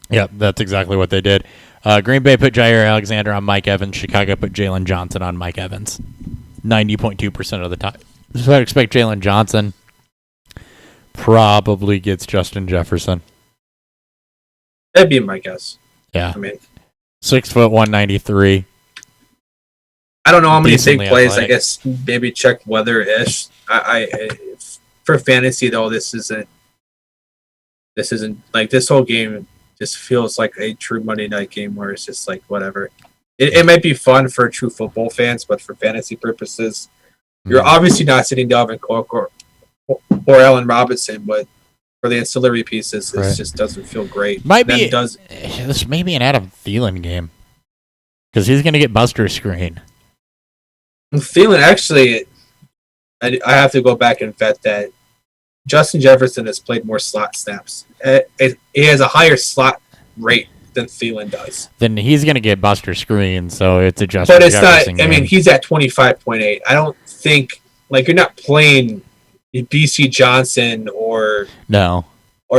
Yep, that's exactly what they did. Green Bay put Jair Alexander on Mike Evans. Chicago put Jalen Johnson on Mike Evans. 90.2% of the time. So I'd expect Jalen Johnson probably gets Justin Jefferson. That'd be my guess. Yeah. I mean, 6 foot 193. I don't know how many Decently big plays. athletic. I guess maybe check weather-ish. For fantasy though, this isn't like this whole game just feels like a true Monday night game where it's just like whatever. It might be fun for true football fans, but for fantasy purposes, you're obviously not sitting Dalvin Cook or Allen Robinson, but for the ancillary pieces, it Right. just doesn't feel great. Might Then be does this may be an Adam Thielen game. because he's going to get Buster screen. I'm feeling actually, I have to go back and vet that. Justin Jefferson has played more slot snaps. He has a higher slot rate than Thielen does. Then he's going to get Buster screen, so it's a Justin But it's Jefferson not. I game. mean, he's at 25.8. I don't think you're not playing BC Johnson or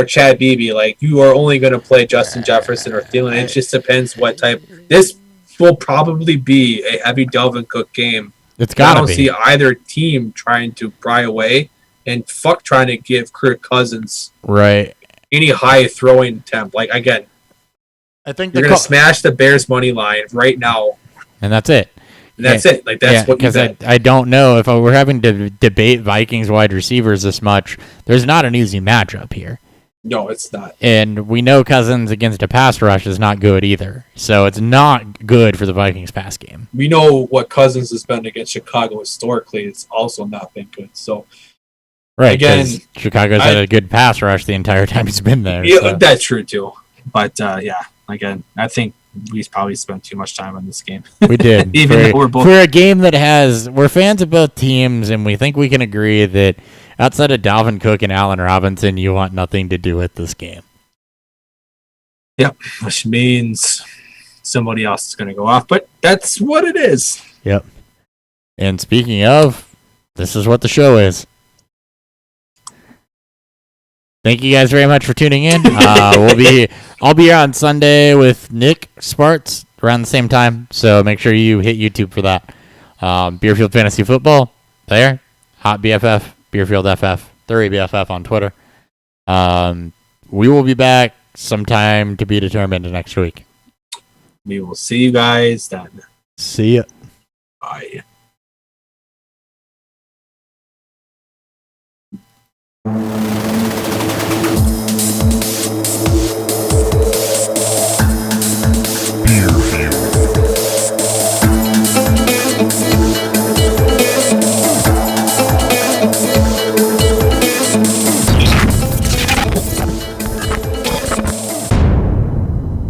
Chad Beebe. Like, you are only going to play Justin Jefferson or Thielen. It just depends what type. This will probably be a heavy Dalvin Cook game. It's got to I don't be. see either team trying to pry away, and fuck trying to give Kirk Cousins Right. any high throwing attempt. Like, again, I think you're going to smash the Bears money line right now, and that's it. and that's it. Like, that's what you because bet. I don't know if we're having to debate Vikings wide receivers this much. There's not an easy matchup here. No, it's not. And we know Cousins against a pass rush is not good either. So it's not good for the Vikings pass game. We know what Cousins has been against Chicago historically. It's also not been good. So, Right. Again, Because Chicago's had a good pass rush the entire time he's been there. yeah, so. that's true too. But, again, I think we probably spent too much time on this game. We did. Even though we're both. For a game that we're fans of both teams, and we think we can agree that outside of Dalvin Cook and Allen Robinson, you want nothing to do with this game. Yep, which means somebody else is going to go off, but that's what it is. Yep. And speaking of, this is what the show is. Thank you guys very much for tuning in. I'll be here on Sunday with Nick Sparts around the same time, so make sure you hit YouTube for that. Beerfield Fantasy Football there, Hot BFF, Beerfield FF, 3BFF on Twitter. We will be back sometime to be determined next week. We will see you guys then. See ya. Bye.